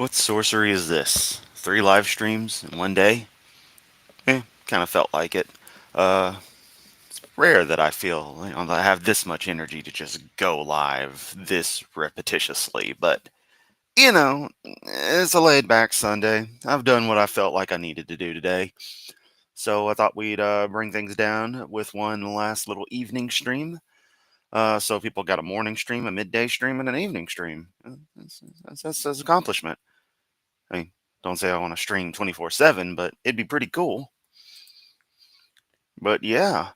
What sorcery is this? 3 live streams in one day? Kind of felt like it. Uh, Rare that I feel that I have this much energy to just go live this repetitiously, but it's a laid back Sunday. I've done what I felt like I needed to do today. So I thought we'd bring things down with one last little evening stream. So people got a morning stream, a midday stream, and an evening stream. That's an accomplishment. I mean, don't say I want to stream 24/7, but it'd be pretty cool. But yeah,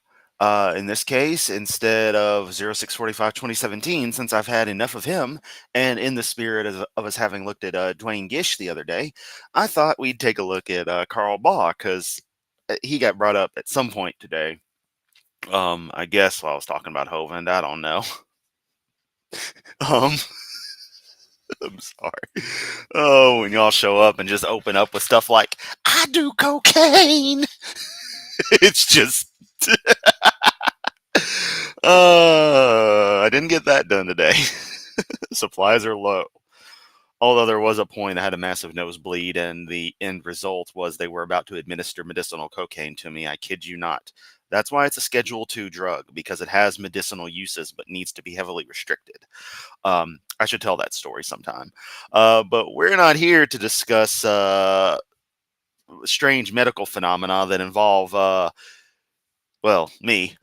in this case, instead of 0645 2017, since I've had enough of him, and in the spirit of us having looked at Dwayne Gish the other day, I thought we'd take a look at Carl Baugh because he got brought up at some point today. I guess while I was talking about Hovind, I don't know. um, I'm sorry. Oh, when y'all show up and just open up with stuff like "I do cocaine," it's just. I didn't get that done today. Supplies are low. Although there was a point I had a massive nosebleed, and the end result was they were about to administer medicinal cocaine to me. I kid you not. That's why it's a Schedule II drug, because it has medicinal uses but needs to be heavily restricted. I should tell that story sometime. But we're not here to discuss strange medical phenomena that involve, me.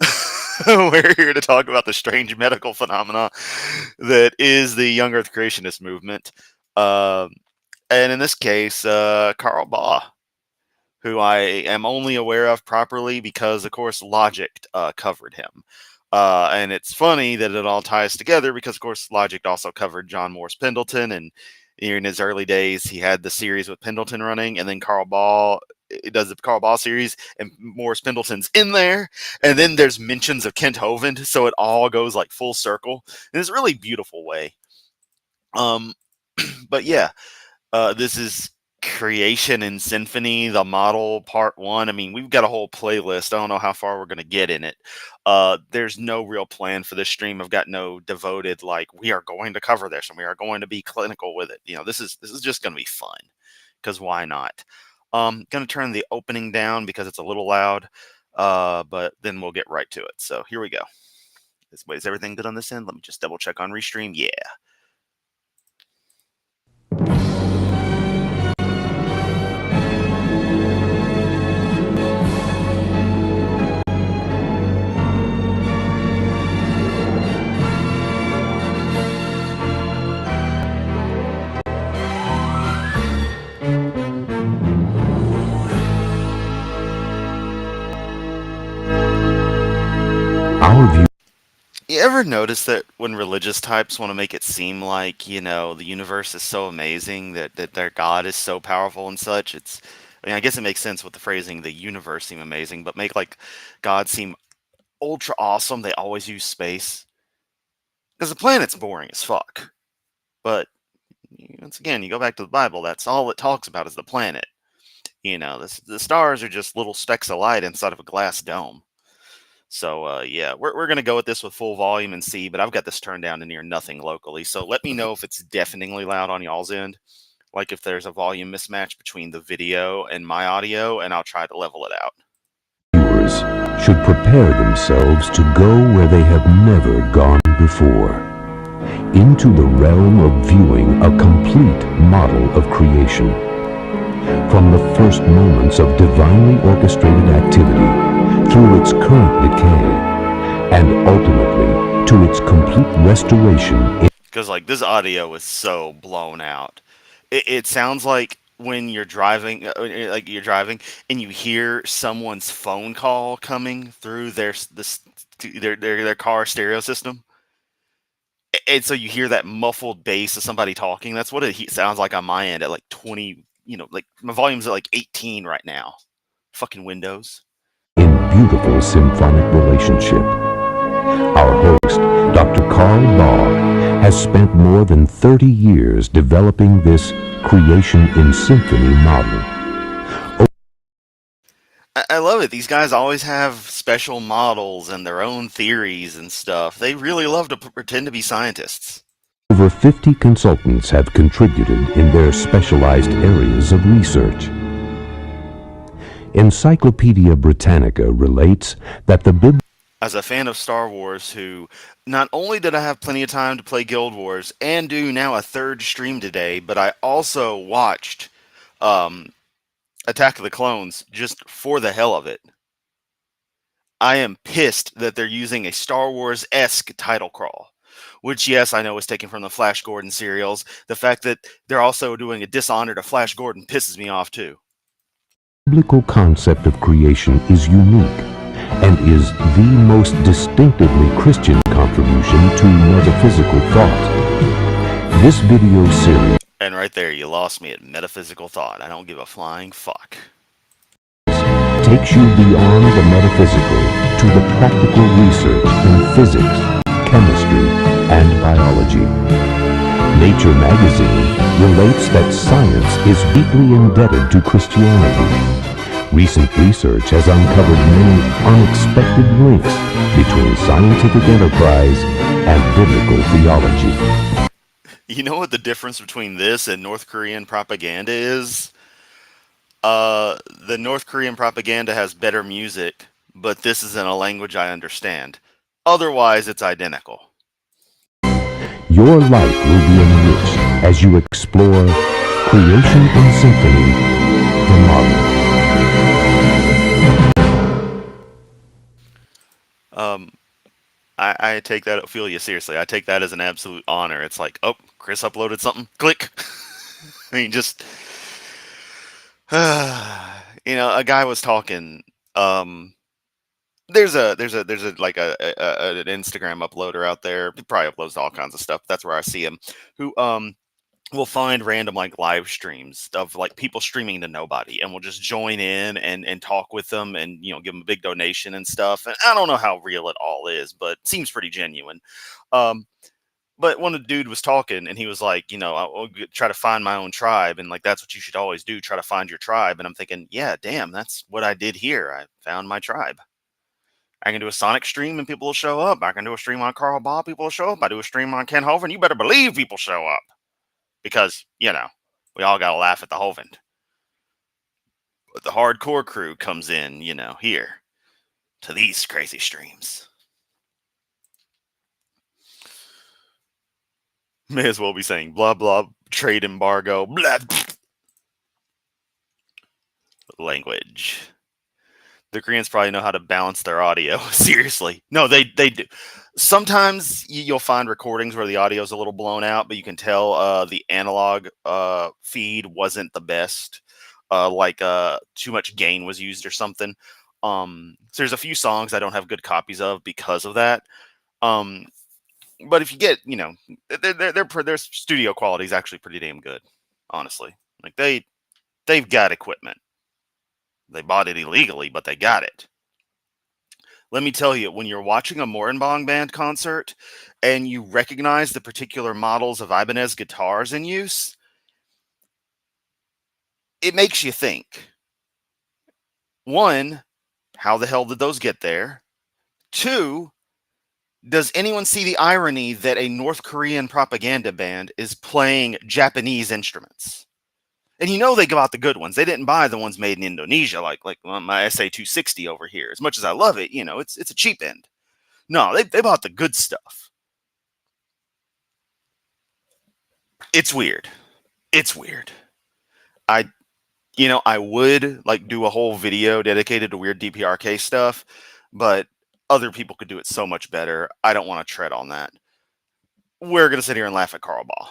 We're here to talk about the strange medical phenomena that is the young Earth creationist movement. Um, and in this case, Carl Baugh, who I am only aware of properly because, of course, Logic covered him. And it's funny that it all ties together because, of course, Logic also covered John Morris Pendleton. And in his early days, he had the series with Pendleton running, and then Carl Baugh. It does the Carl Baugh series, and Morris Pendleton's in there, and then there's mentions of Kent Hovind, so it all goes like full circle in this really beautiful way. Um, but yeah, this is Creation and Symphony, the model part one. I mean, we've got a whole playlist. I don't know how far we're going to get in it. There's no real plan for this stream. I've got no devoted, like, we are going to cover this and we are going to be clinical with it. This is just going to be fun, because why not? Going to turn the opening down because it's a little loud, but then we'll get right to it. So here we go. Is everything good on this end? Let me just double check on Restream. Yeah. Our view. You ever notice that when religious types want to make it seem like, the universe is so amazing, that their God is so powerful and such? I guess it makes sense with the phrasing, the universe seem amazing, but make like God seem ultra awesome. They always use space. Because the planet's boring as fuck. But, once again, you go back to the Bible, that's all it talks about is the planet. The stars are just little specks of light inside of a glass dome. So yeah, we're gonna go with this with full volume and see, but I've got this turned down to near nothing locally. So let me know if it's deafeningly loud on y'all's end, like if there's a volume mismatch between the video and my audio, and I'll try to level it out. Viewers should prepare themselves to go where they have never gone before, into the realm of viewing a complete model of creation. From the first moments of divinely orchestrated activity, through its current decay, and ultimately to its complete restoration. Because like this audio is so blown out. It sounds like when you're driving, and you hear someone's phone call coming through their car stereo system. And so you hear that muffled bass of somebody talking. That's what it sounds like on my end at like 20, like my volume's at like 18 right now. Fucking Windows. In beautiful symphonic relationship. Our host, Dr. Carl Baugh, has spent more than 30 years developing this creation in symphony model. I love it. These guys always have special models and their own theories and stuff. They really love to pretend to be scientists. Over 50 consultants have contributed in their specialized areas of research. Encyclopedia Britannica relates that the As a fan of Star Wars, who not only did I have plenty of time to play Guild Wars and do now a third stream today, but I also watched Attack of the Clones just for the hell of it. I am pissed that they're using a Star Wars-esque title crawl, which, yes, I know is taken from the Flash Gordon serials. The fact that they're also doing a dishonor to Flash Gordon pisses me off, too. biblical concept of creation is unique and is the most distinctively Christian contribution to metaphysical thought. This video series And right there, you lost me at metaphysical thought. I don't give a flying fuck. takes you beyond the metaphysical to the practical research in physics, chemistry, and biology. Nature magazine relates that science is deeply indebted to Christianity. Recent research has uncovered many unexpected links between scientific enterprise and biblical theology. You know what the difference between this and North Korean propaganda is? The North Korean propaganda has better music, but this is in a language I understand. Otherwise, it's identical. Your life will be enriched as you explore Creation in Symphony, the model. I take that, Ophelia, seriously. I take that as an absolute honor. It's like, oh, Chris uploaded something. Click. I mean, just, a guy was talking. There's an Instagram uploader out there. He probably uploads all kinds of stuff. That's where I see him. Who will find random live streams of people streaming to nobody, and will just join in and talk with them, and give them a big donation and stuff. And I don't know how real it all is, but it seems pretty genuine. But when the dude was talking, and he was like, I'll try to find my own tribe, and that's what you should always do, try to find your tribe. And I'm thinking, yeah, damn, that's what I did here. I found my tribe. I can do a Sonic stream and people will show up. I can do a stream on Carl Baugh, people will show up. I do a stream on Ken Hovind, you better believe people show up. Because, we all got to laugh at the Hovind. But the hardcore crew comes in, here to these crazy streams. May as well be saying blah, blah, trade embargo, blah. Language. The Koreans probably know how to balance their audio. Seriously. No, they do. Sometimes you'll find recordings where the audio is a little blown out, but you can tell the analog feed wasn't the best. Too much gain was used or something. So there's a few songs I don't have good copies of because of that. But if you get, their studio quality is actually pretty damn good, honestly. They've got equipment. They bought it illegally, but they got it. Let me tell you, when you're watching a Morinbong band concert and you recognize the particular models of Ibanez guitars in use, it makes you think. One, how the hell did those get there? Two, does anyone see the irony that a North Korean propaganda band is playing Japanese instruments? And they go out the good ones. They didn't buy the ones made in Indonesia, like my SA-260 over here. As much as I love it, it's a cheap end. No, they bought the good stuff. It's weird. It's weird. I would do a whole video dedicated to weird DPRK stuff, but other people could do it so much better. I don't want to tread on that. We're going to sit here and laugh at Carl Baugh.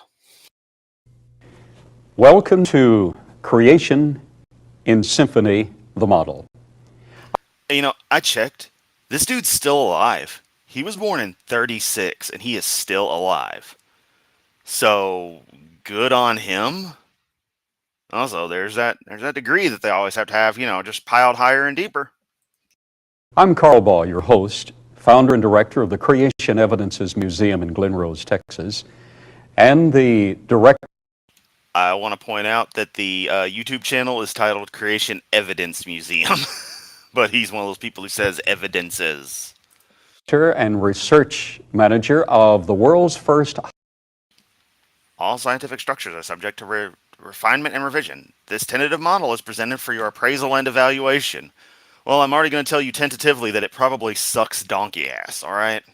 Welcome to Creation in Symphony, the model. I checked. This dude's still alive. He was born in 36, and he is still alive. So, good on him. Also, there's that degree that they always have to have, just piled higher and deeper. I'm Carl Baugh, your host, founder and director of the Creation Evidences Museum in Glen Rose, Texas, and the director. I want to point out that the YouTube channel is titled Creation Evidence Museum, but he's one of those people who says evidences. And research manager of the world's first. All scientific structures are subject to refinement and revision. This tentative model is presented for your appraisal and evaluation. Well, I'm already going to tell you tentatively that it probably sucks donkey ass, alright?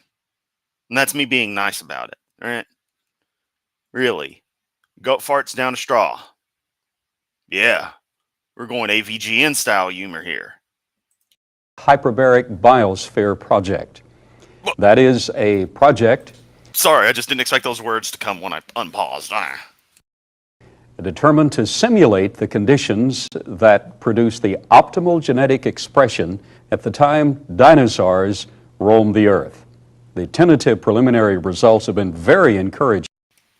And that's me being nice about it, alright? Really. Goat farts down a straw. Yeah, we're going AVGN style humor here. Hyperbaric Biosphere Project. That is a project Sorry, I just didn't expect those words to come when I unpaused. determined to simulate the conditions that produce the optimal genetic expression at the time dinosaurs roamed the earth. The tentative preliminary results have been very encouraging.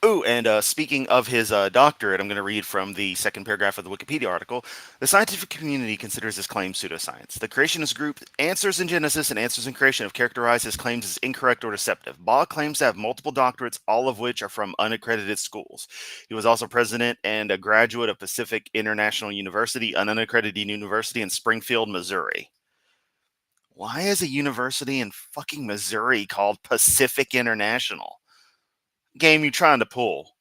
Ooh, and speaking of his doctorate, I'm going to read from the second paragraph of the Wikipedia article. The scientific community considers his claims pseudoscience. The creationist group Answers in Genesis and Answers in Creation have characterized his claims as incorrect or deceptive. Baugh claims to have multiple doctorates, all of which are from unaccredited schools. He was also president and a graduate of Pacific International University, an unaccredited university in Springfield, Missouri. Why is a university in fucking Missouri called Pacific International? Game you trying to pull?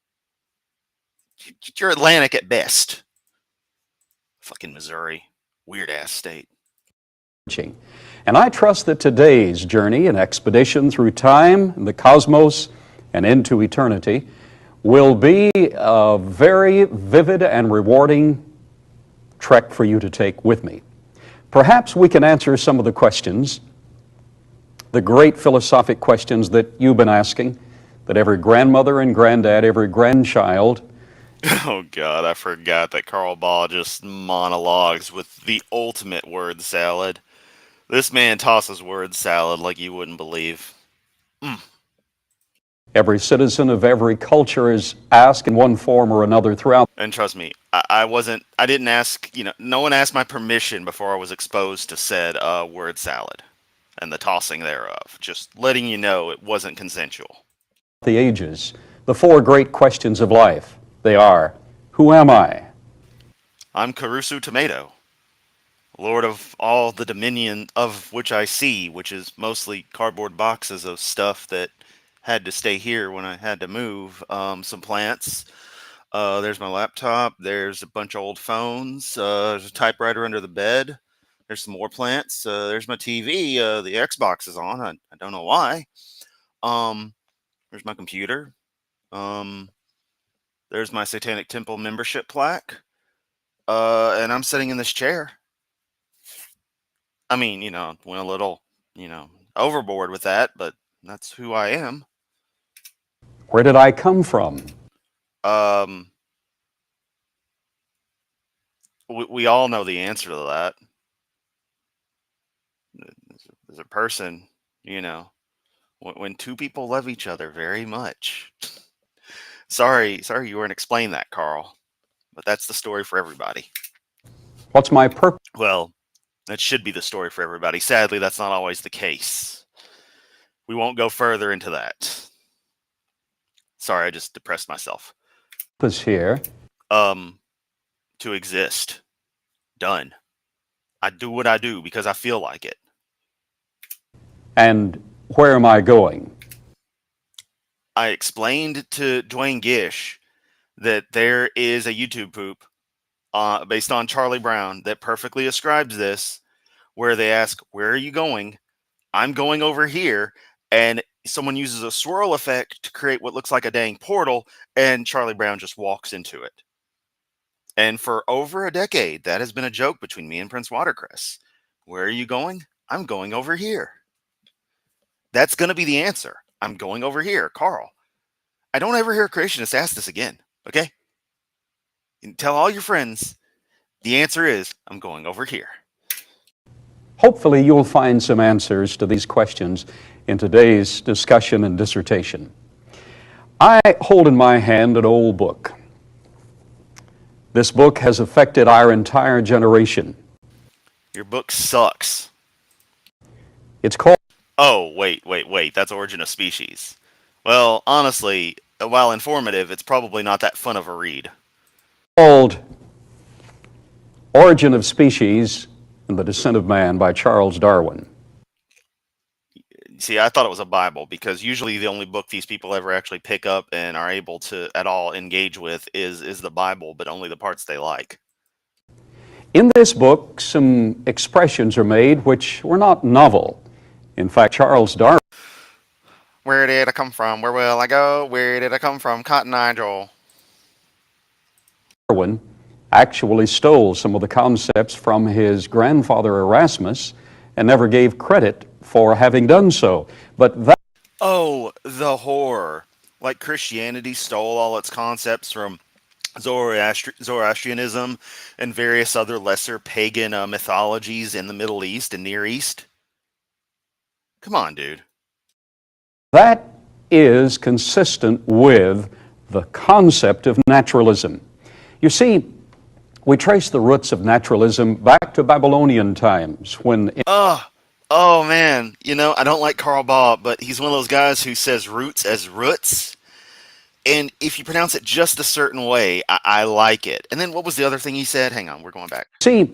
You're Atlantic at best. Fucking Missouri. Weird ass state. And I trust that today's journey and expedition through time, the cosmos, and into eternity will be a very vivid and rewarding trek for you to take with me. Perhaps we can answer some of the questions, the great philosophic questions that you've been asking, that every grandmother and granddad, every grandchild. Oh God, I forgot that Carl Baugh just monologues with the ultimate word salad. This man tosses word salad like you wouldn't believe. Every citizen of every culture is asked in one form or another throughout. And trust me, I didn't ask, no one asked my permission before I was exposed to said word salad and the tossing thereof. Just letting you know it wasn't consensual. The ages, the four great questions of life. They are, who am I? I'm Caruso Tomato, lord of all the dominion of which I see, which is mostly cardboard boxes of stuff that had to stay here when I had to move. Some plants. There's my laptop. There's a bunch of old phones. There's a typewriter under the bed. There's some more plants. There's my TV. The Xbox is on. I don't know why. There's my computer. There's my Satanic Temple membership plaque. And I'm sitting in this chair. I mean, went a little, overboard with that, but that's who I am. Where did I come from? We all know the answer to that. As a person, when two people love each other very much. Sorry you weren't explaining that, Carl. But that's the story for everybody. What's my purpose? Well, that should be the story for everybody. Sadly, that's not always the case. We won't go further into that. Sorry, I just depressed myself. Here. To exist. Done. I do what I do because I feel like it. And where am I going? I explained to Dwayne Gish that there is a YouTube poop based on Charlie Brown that perfectly ascribes this, where they ask, where are you going? I'm going over here. And someone uses a swirl effect to create what looks like a dang portal, and Charlie Brown just walks into it. And for over a decade, that has been a joke between me and Prince Watercress. Where are you going? I'm going over here. That's going to be the answer. I'm going over here, Carl. I don't ever hear a creationist ask this again, okay? You tell all your friends, the answer is, I'm going over here. Hopefully you'll find some answers to these questions in today's discussion and dissertation. I hold in my hand an old book. This book has affected our entire generation. Your book sucks. It's called... Oh, wait. That's Origin of Species. Well, honestly, while informative, it's probably not that fun of a read. Called Origin of Species and the Descent of Man by Charles Darwin. See, I thought it was a Bible because usually the only book these people ever actually pick up and are able to at all engage with is the Bible, but only the parts they like. In this book, some expressions are made which were not novel. In fact, Charles Where did I come from? Where will I go? Where did I come from? Cotton Eye Joe. Darwin actually stole some of the concepts from his grandfather Erasmus and never gave credit for having done so. But that Oh, the horror. Like Christianity stole all its concepts from Zoroastrianism and various other lesser pagan mythologies in the Middle East and Near East. Come on, dude. that is consistent with the concept of naturalism. You see, we trace the roots of naturalism back to Babylonian times when Oh man, I don't like Karl Baugh, but he's one of those guys who says roots as roots. And if you pronounce it just a certain way, I like it. And then what was the other thing he said? Hang on, we're going back. see,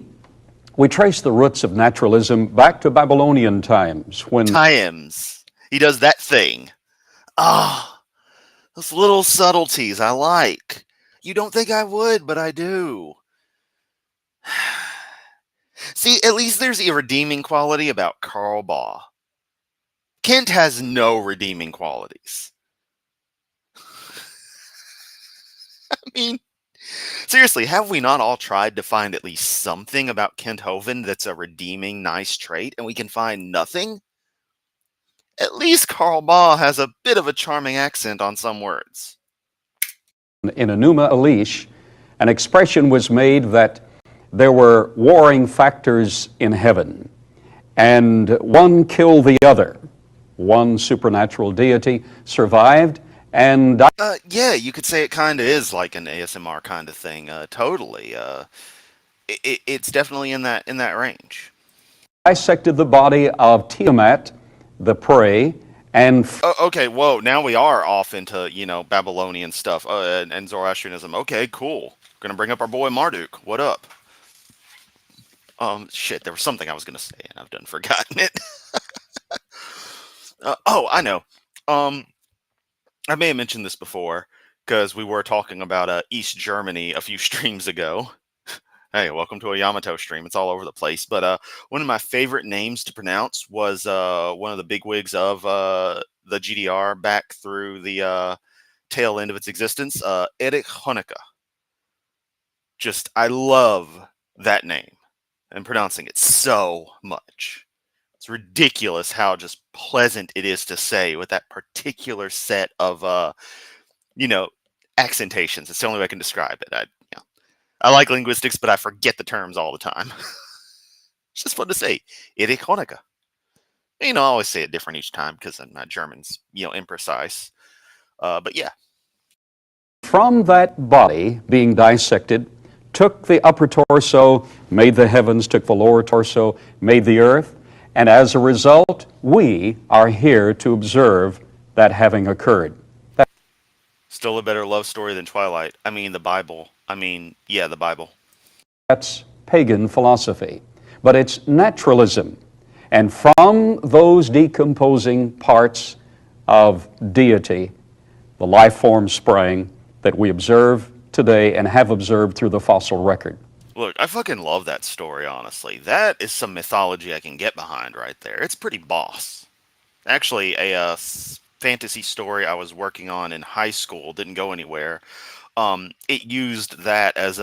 we trace the roots of naturalism back to Babylonian times when Times. He does that thing. Ah, those little subtleties I like. You don't think I would, but I do. See, at least there's a redeeming quality about Karl Baugh. Kent has no redeeming qualities. I mean, seriously, have we not all tried to find at least something about Kent Hovind that's a redeeming, nice trait, and we can find nothing? At least Karl Baugh has a bit of a charming accent on some words. in Enuma Elish, an expression was made that there were warring factors in heaven, and one killed the other. One supernatural deity survived and Yeah, you could say it kind of is like an ASMR kind of thing. Totally. It's definitely in that range. dissected the body of Tiamat, the prey, and Okay, whoa. Now we are off into Babylonian stuff and Zoroastrianism. Okay, cool. Gonna bring up our boy Marduk. What up? Shit. There was something I was gonna say and I've done forgotten it. Oh, I know. Um, I may have mentioned this before because we were talking about East Germany a few streams ago. Hey, welcome to a Yamato stream. It's all over the place. But one of my favorite names to pronounce was one of the bigwigs of the GDR back through the tail end of its existence, Erich Honecker. Just, I love that name and pronouncing it so much. It's ridiculous how just pleasant it is to say with that particular set of, accentations. It's the only way I can describe it. I like linguistics, but I forget the terms all the time. It's just fun to say. Erich Honecker. I always say it different each time because my German's, imprecise. But yeah. from that body being dissected, took the upper torso, made the heavens, took the lower torso, made the earth, and as a result, we are here to observe that having occurred. Still a better love story than Twilight. I mean, the Bible. Yeah, the Bible. That's pagan philosophy, but it's naturalism. And from those decomposing parts of deity, the life form sprang that we observe today and have observed through the fossil record. Look, I fucking love that story, honestly. That is some mythology I can get behind right there. It's pretty boss. Actually, a fantasy story I was working on in high school didn't go anywhere. It used that as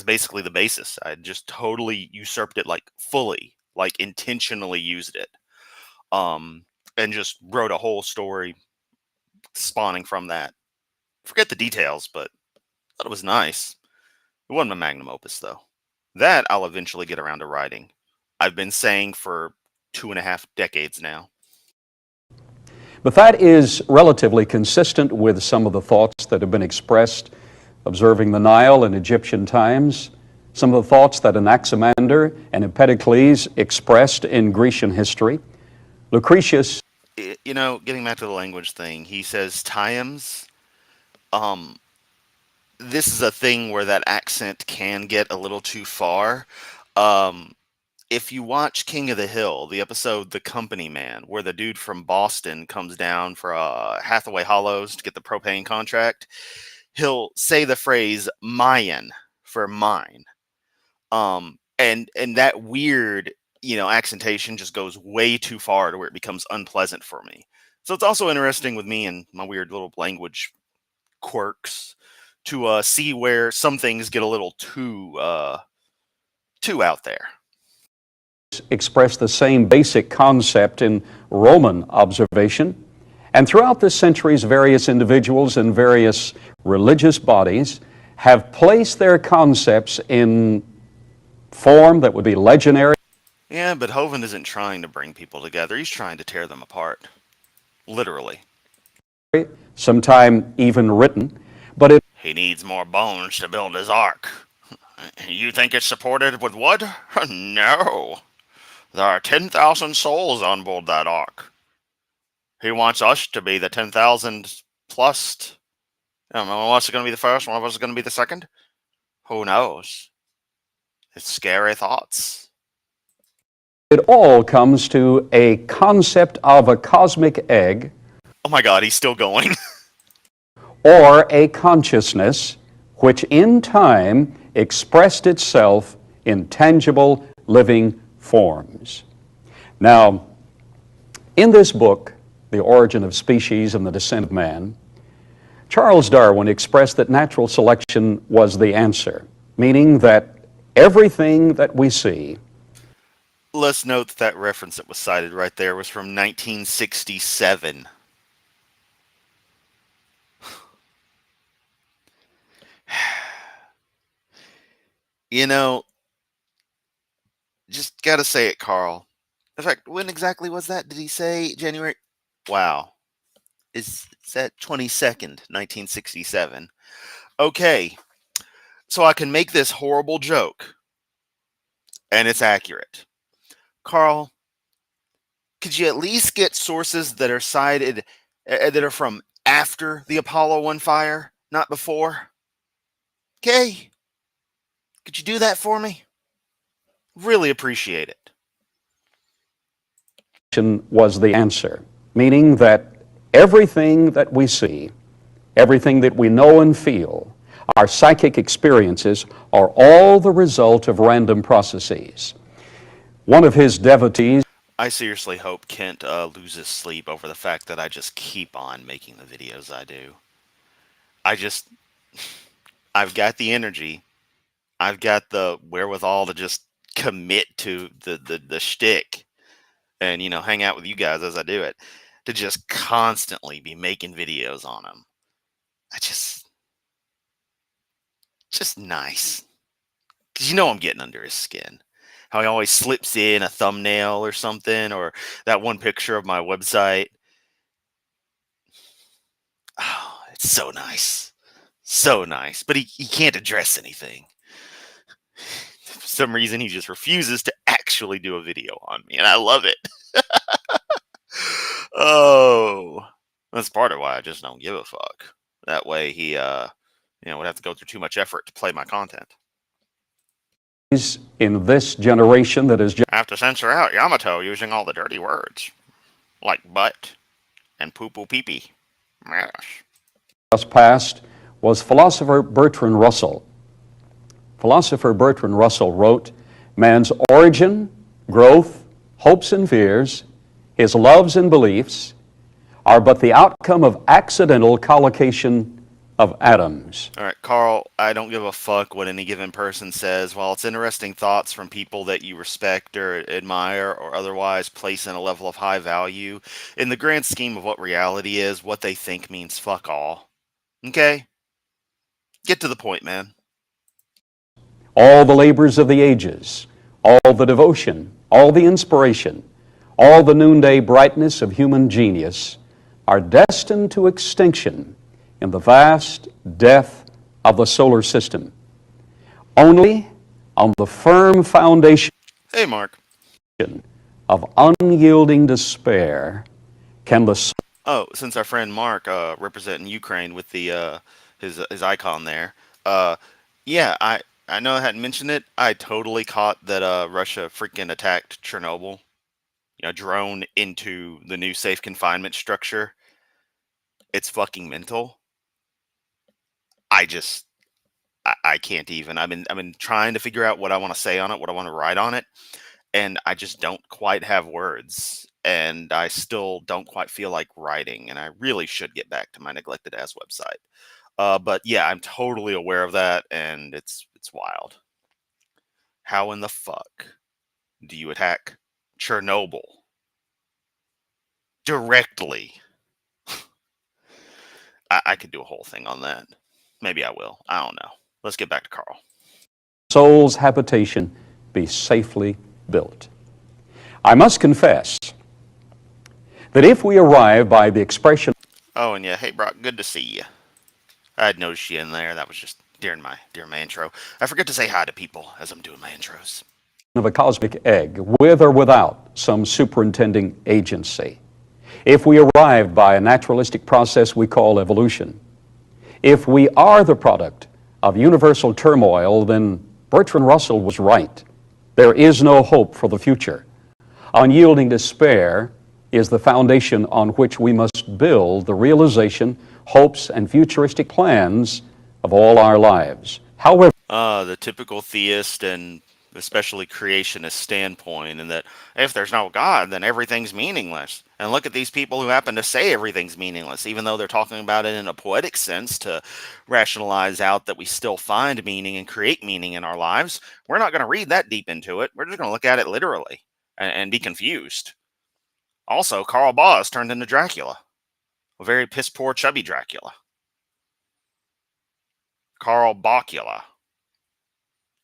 basically the basis. I just totally usurped it, like fully, like intentionally used it, and just wrote a whole story spawning from that. Forget the details, but I thought it was nice. It wasn't my magnum opus though. That I'll eventually get around to writing. I've been saying for 2.5 decades now. But that is relatively consistent with some of the thoughts that have been expressed observing the Nile in Egyptian times, some of the thoughts that Anaximander and Empedocles expressed in Grecian history. Lucretius, Getting back to the language thing, he says times. This is a thing where that accent can get a little too far. Um, if you watch King of the Hill, the episode The Company Man, where the dude from Boston comes down for Hathaway Hollows to get the propane contract, he'll say the phrase "Mayan" for mine. And that weird, accentation just goes way too far to where it becomes unpleasant for me. So it's also interesting with me and my weird little language quirks to see where some things get a little too out there. Express the same basic concept in Roman observation. And throughout the centuries, various individuals and various religious bodies have placed their concepts in form that would be legendary. Yeah, but Hovind isn't trying to bring people together. He's trying to tear them apart. Literally. Sometime even written, but it He needs more bones to build his ark. You think it's supported with wood? No. There are 10,000 souls on board that ark. He wants us to be the 10,000 plus. I don't know, one of us is going to be the first, one of us is going to be the second. Who knows? It's scary thoughts. it all comes to a concept of a cosmic egg Oh my god, he's still going. or a consciousness which in time expressed itself in tangible living forms. Now, in this book, The Origin of Species and the Descent of Man, Charles Darwin expressed that natural selection was the answer, meaning that everything that we see. Let's note that that reference that was cited right there was from 1967. You know, just gotta say it, Carl. In fact, when exactly was that? Did he say January? Wow. Is that 22nd, 1967? Okay, so I can make this horrible joke, and it's accurate. Carl, could you at least get sources that are cited, that are from after the Apollo 1 fire, not before? Okay? Could you do that for me? Really appreciate it. Was the answer, meaning that everything that we see, everything that we know and feel, our psychic experiences are all the result of random processes. One of his devotees, I seriously hope Kent loses sleep over the fact that I just keep on making the videos I do. I've got the energy. I've got the wherewithal to just commit to the shtick and, hang out with you guys as I do it, to just constantly be making videos on them. Just nice. Because I'm getting under his skin. How he always slips in a thumbnail or something, or that one picture of my website. Oh, it's so nice. So nice. But he can't address anything. For some reason, he just refuses to actually do a video on me, and I love it. Oh, that's part of why I just don't give a fuck. That way he, would have to go through too much effort to play my content. in this generation that is I have to censor out Yamato using all the dirty words, like butt and poo-poo pee-pee. Yes. just passed, was philosopher Bertrand Russell. Philosopher Bertrand Russell wrote, "Man's origin, growth, hopes and fears, his loves and beliefs are but the outcome of accidental collocation of atoms." All right, Carl, I don't give a fuck what any given person says. While it's interesting thoughts from people that you respect or admire or otherwise place in a level of high value, in the grand scheme of what reality is, what they think means fuck all. Okay? Get to the point, man. All the labors of the ages, all the devotion, all the inspiration, all the noonday brightness of human genius are destined to extinction in the vast death of the solar system. Only on the firm foundation Hey, Mark. of unyielding despair can the Oh, since our friend Mark representing Ukraine with the his icon there, yeah, I I know I hadn't mentioned it. I totally caught that Russia freaking attacked Chernobyl. Drone into the new safe confinement structure. It's fucking mental. I just I can't even. I've been trying to figure out what I want to say on it, what I want to write on it, and I just don't quite have words. And I still don't quite feel like writing, and I really should get back to my neglected ass website. But yeah, I'm totally aware of that, and it's wild. How in the fuck do you attack Chernobyl directly? I could do a whole thing on that. Maybe I will. I don't know. Let's get back to Carl. Soul's habitation be safely built. I must confess that if we arrive by the expression Oh, and yeah, hey Brock, good to see you. I had noticed you in there. That was just during my intro. I forget to say hi to people as I'm doing my intros. of a cosmic egg, with or without some superintending agency, if we arrive by a naturalistic process we call evolution, if we are the product of universal turmoil, then Bertrand Russell was right. There is no hope for the future. Unyielding despair is the foundation on which we must build the realization, hopes, and futuristic plans of all our lives. However, The typical theist and especially creationist standpoint, and that if there's no God, then everything's meaningless. And look at these people who happen to say everything's meaningless, even though they're talking about it in a poetic sense to rationalize out that we still find meaning and create meaning in our lives. We're not going to read that deep into it. We're just going to look at it literally and be confused. Also, Karl Baugh has turned into Dracula, a very piss poor, chubby Dracula. Karl Bachula,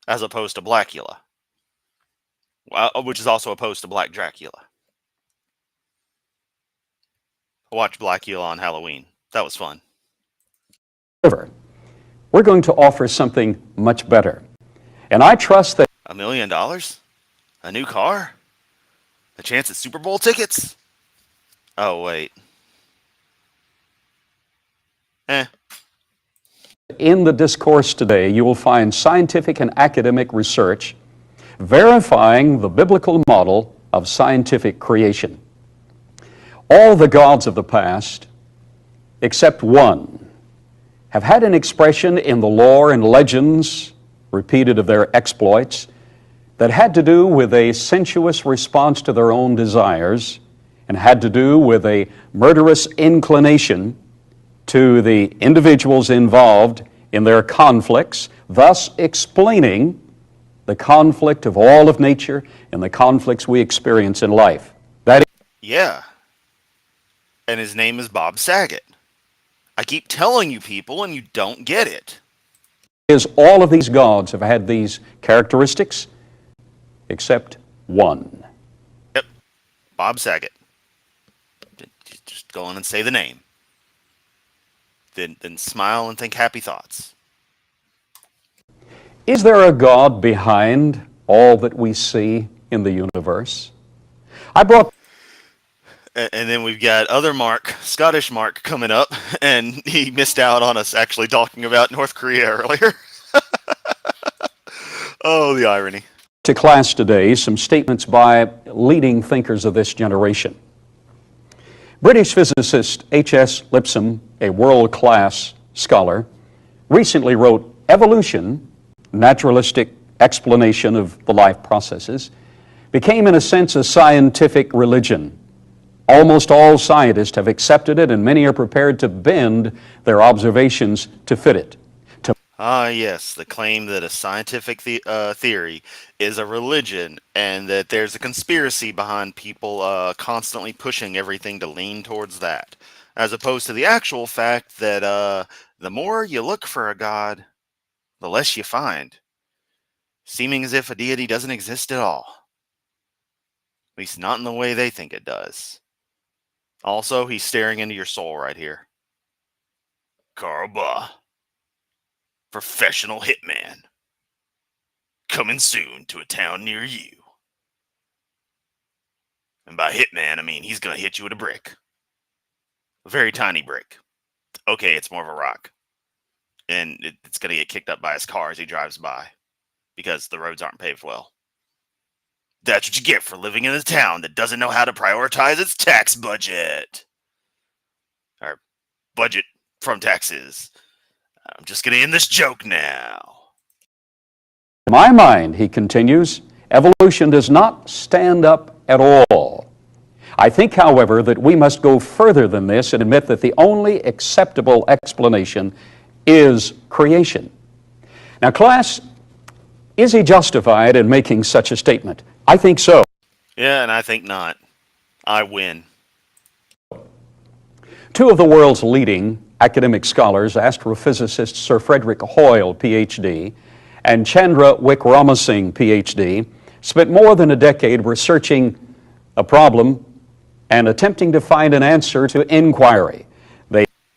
as opposed to Blackula, which is also opposed to Black Dracula. I watched Blackula on Halloween. That was fun. we're going to offer something much better. And I trust that $1 million? A new car? A chance at Super Bowl tickets? Oh, wait. in the discourse today, you will find scientific and academic research verifying the biblical model of scientific creation. All the gods of the past, except one, have had an expression in the lore and legends repeated of their exploits that had to do with a sensuous response to their own desires and had to do with a murderous inclination to the individuals involved in their conflicts, thus explaining the conflict of all of nature and the conflicts we experience in life. That Yeah. And his name is Bob Saget. I keep telling you people and you don't get it. is, all of these gods have had these characteristics, except one. Yep. Bob Saget. Just go on and say the name. Then smile and think happy thoughts. Is there a God behind all that we see in the universe? I brought And then we've got other Mark, Scottish Mark, coming up, and he missed out on us actually talking about North Korea earlier. Oh, the irony. to class today some statements by leading thinkers of this generation. British physicist H.S. Lipscomb, a world-class scholar, recently wrote, "Evolution, naturalistic explanation of the life processes, became in a sense a scientific religion. Almost all scientists have accepted it, and many are prepared to bend their observations to fit it." Ah, yes, the claim that a scientific theory is a religion and that there's a conspiracy behind people constantly pushing everything to lean towards that, as opposed to the actual fact that the more you look for a god, the less you find, seeming as if a deity doesn't exist at all. At least not in the way they think it does. Also, he's staring into your soul right here. Karl Baugh. Professional hitman. Coming soon to a town near you. And by hitman, I mean he's going to hit you with a brick. A very tiny brick. Okay, it's more of a rock. And it's going to get kicked up by his car as he drives by. because the roads aren't paved well. That's what you get for living in a town that doesn't know how to prioritize its tax budget. Or budget from taxes. I'm just going to end this joke now. In my mind, he continues, evolution does not stand up at all. I think, however, that we must go further than this and admit that the only acceptable explanation is creation. Now, class, is he justified in making such a statement? I think so. Yeah, and I think not. I win. Two of the world's leading academic scholars, astrophysicist Sir Frederick Hoyle, Ph.D., and Chandra Wickramasinghe, Ph.D., spent more than a decade researching a problem and attempting to find an answer to inquiry.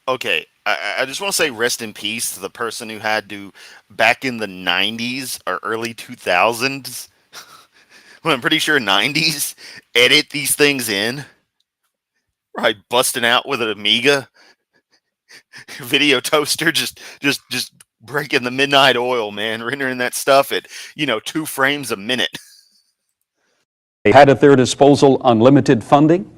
Okay, I just want to say rest in peace to the person who had to, back in the 90s or early 2000s, well, I'm pretty sure 90s, edit these things in. Right, busting out with an Amiga video toaster, just breaking the midnight oil, man, rendering that stuff at 2 frames a minute. They had at their disposal unlimited funding,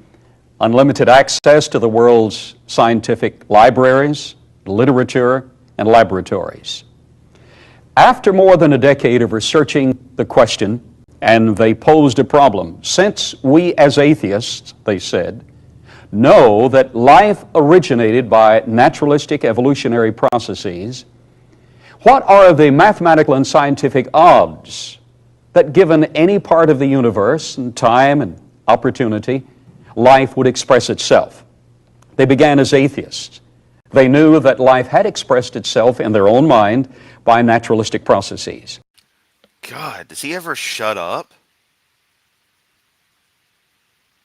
unlimited access to the world's scientific libraries, literature, and laboratories. After more than a decade of researching the question, and they posed a problem, since we as atheists, they said, know that life originated by naturalistic evolutionary processes, what are the mathematical and scientific odds that given any part of the universe and time and opportunity, life would express itself? They began as atheists. They knew that life had expressed itself in their own mind by naturalistic processes. God, does he ever shut up?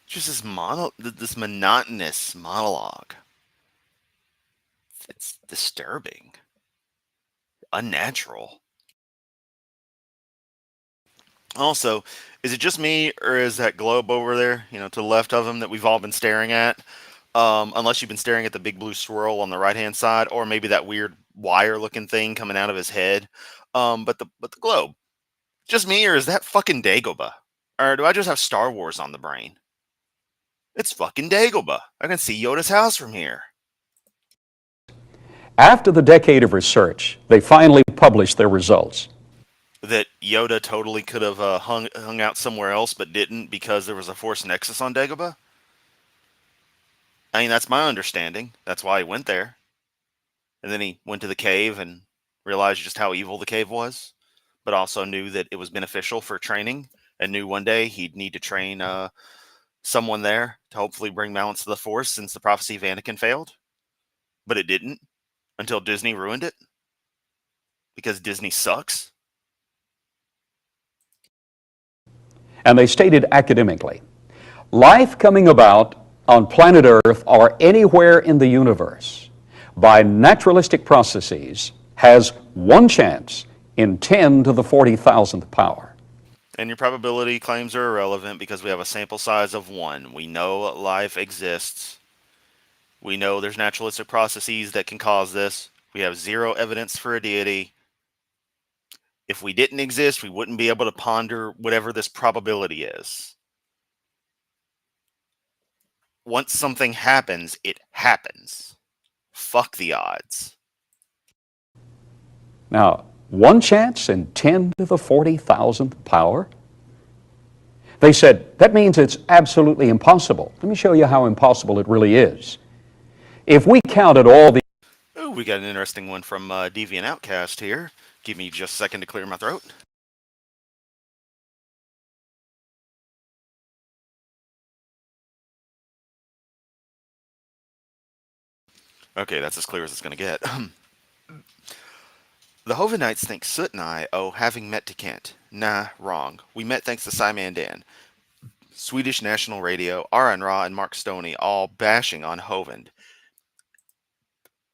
Just this monotonous monologue. It's disturbing. Unnatural. Also, is it just me, or is that globe over there, to the left of him that we've all been staring at? Unless you've been staring at the big blue swirl on the right-hand side, or maybe that weird wire-looking thing coming out of his head. But the globe. Just me, or is that fucking Dagobah? Or do I just have Star Wars on the brain? It's fucking Dagobah. I can see Yoda's house from here. After the decade of research, they finally published their results. That Yoda totally could have hung out somewhere else, but didn't because there was a Force Nexus on Dagobah? I mean, that's my understanding. That's why he went there. And then he went to the cave and realized just how evil the cave was, but also knew that it was beneficial for training, and knew one day he'd need to train someone there to hopefully bring balance to the Force, since the prophecy of Anakin failed. But it didn't, until Disney ruined it. Because Disney sucks. And they stated academically, life coming about on planet Earth or anywhere in the universe by naturalistic processes has one chance in 10 to the 40,000th power. And your probability claims are irrelevant because we have a sample size of 1. We know life exists. We know there's naturalistic processes that can cause this. We have 0 evidence for a deity. If we didn't exist, we wouldn't be able to ponder whatever this probability is. Once something happens, it happens. Fuck the odds. Now, one chance in 10 to the 40,000th power? They said, that means it's absolutely impossible. Let me show you how impossible it really is. If we counted all the... Ooh, we got an interesting one from Deviant Outcast here. Give me just a second to clear my throat. Okay, that's as clear as it's going to get. The Hovenites think Soot and I owe having met to Kent. Nah, wrong. We met thanks to Simon Dan, Swedish National Radio, Aron Ra, and Mark Stoney, all bashing on Hovend,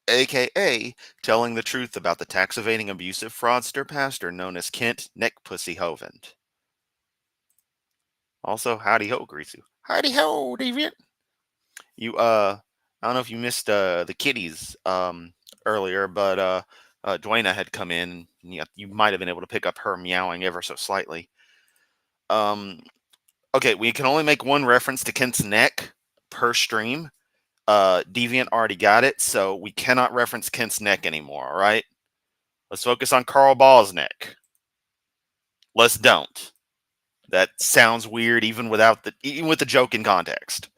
a.k.a. telling the truth about the tax-evading abusive fraudster pastor known as Kent Neckpussy Hovend. Also, howdy ho, Greasy. Howdy ho, Deviant. I don't know if you missed the kitties earlier, but Dwayna had come in. You might have been able to pick up her meowing ever so slightly. Okay, we can only make one reference to Kent's neck per stream. Deviant already got it, so we cannot reference Kent's neck anymore, all right? Let's focus on Carl Baugh's neck. Let's don't. That sounds weird even with the joke in context.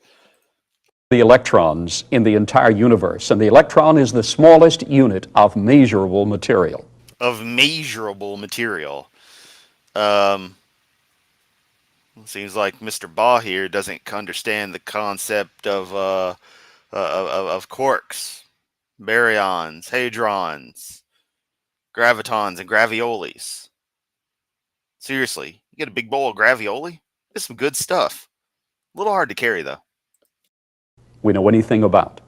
The electrons in the entire universe, and the electron is the smallest unit of measurable material. Of measurable material. Seems like Mr. Baugh here doesn't understand the concept of quarks, baryons, hadrons, gravitons, and graviolis. Seriously, you get a big bowl of gravioli? It's some good stuff. A little hard to carry, though. We know anything about.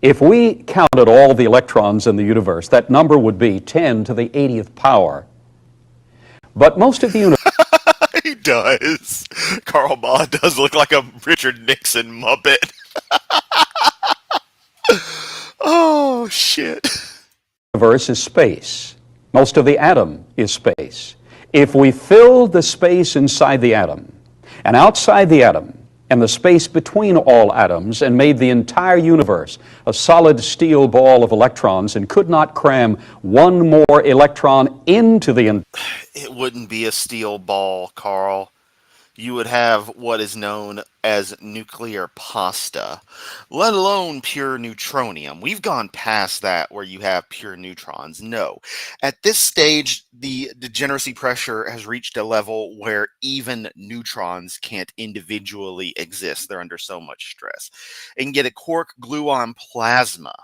If we counted all the electrons in the universe, that number would be 10 to the 80th power. But most of the universe... He does. Carl Baugh does look like a Richard Nixon Muppet. Oh, shit. The universe is space. Most of the atom is space. If we filled the space inside the atom and outside the atom and the space between all atoms and made the entire universe a solid steel ball of electrons and could not cram one more electron into the... It wouldn't be a steel ball, Carl. You would have what is known as nuclear pasta, let alone pure neutronium. We've gone past that where you have pure neutrons. No. At this stage, the degeneracy pressure has reached a level where even neutrons can't individually exist. They're under so much stress. And get a quark gluon plasma,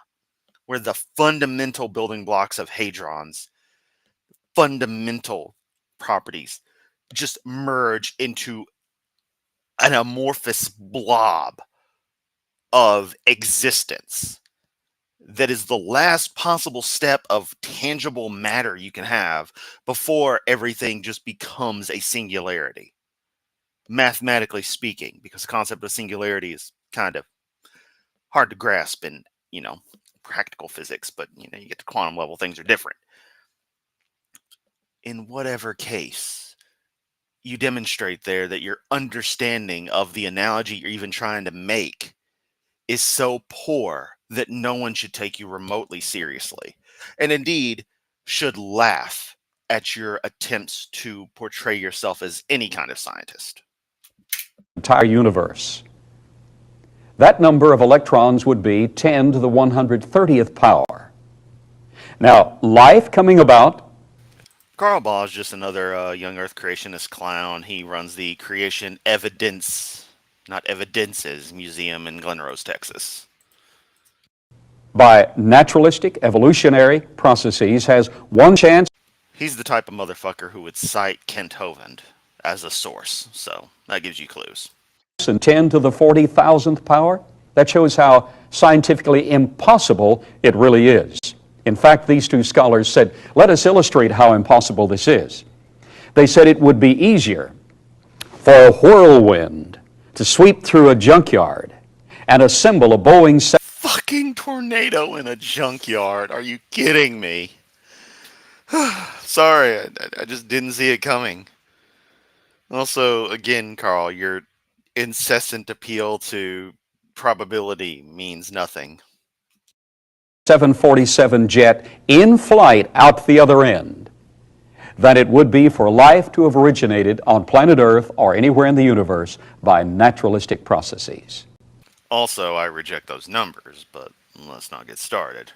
where the fundamental building blocks of hadrons, fundamental properties, just merge into an amorphous blob of existence that is the last possible step of tangible matter you can have before everything just becomes a singularity, mathematically speaking, because the concept of singularity is kind of hard to grasp in, practical physics, but, you get to quantum level, things are different. In whatever case, you demonstrate there that your understanding of the analogy you're even trying to make is so poor that no one should take you remotely seriously, and indeed should laugh at your attempts to portray yourself as any kind of scientist. Entire universe. That number of electrons would be 10 to the 130th power. Now, life coming about... Carl Baugh is just another young Earth creationist clown. He runs the Creation Evidences Museum in Glen Rose, Texas. By naturalistic evolutionary processes has one chance. He's the type of motherfucker who would cite Kent Hovind as a source, so that gives you clues. And 10 to the 40,000th power. That shows how scientifically impossible it really is. In fact, these two scholars said, let us illustrate how impossible this is. They said it would be easier for a whirlwind to sweep through a junkyard and assemble a Boeing... Fucking tornado in a junkyard. Are you kidding me? Sorry, I just didn't see it coming. Also, again, Carl, your incessant appeal to probability means nothing. 747 jet in flight out the other end than it would be for life to have originated on planet Earth or anywhere in the universe by naturalistic processes. Also, I reject those numbers, but let's not get started.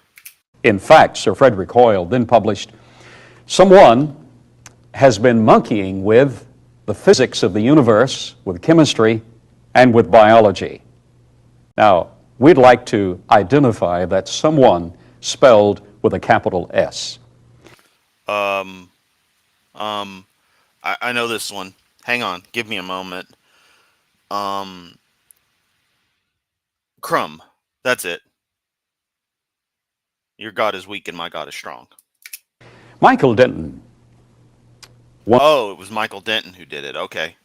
In fact, Sir Frederick Hoyle then published, someone has been monkeying with the physics of the universe, with chemistry, and with biology. Now, we'd like to identify that someone spelled with a capital S. I know this one. Hang on, give me a moment. Crumb. That's it. Your God is weak and my God is strong. Michael Denton. Oh, it was Michael Denton who did it. Okay.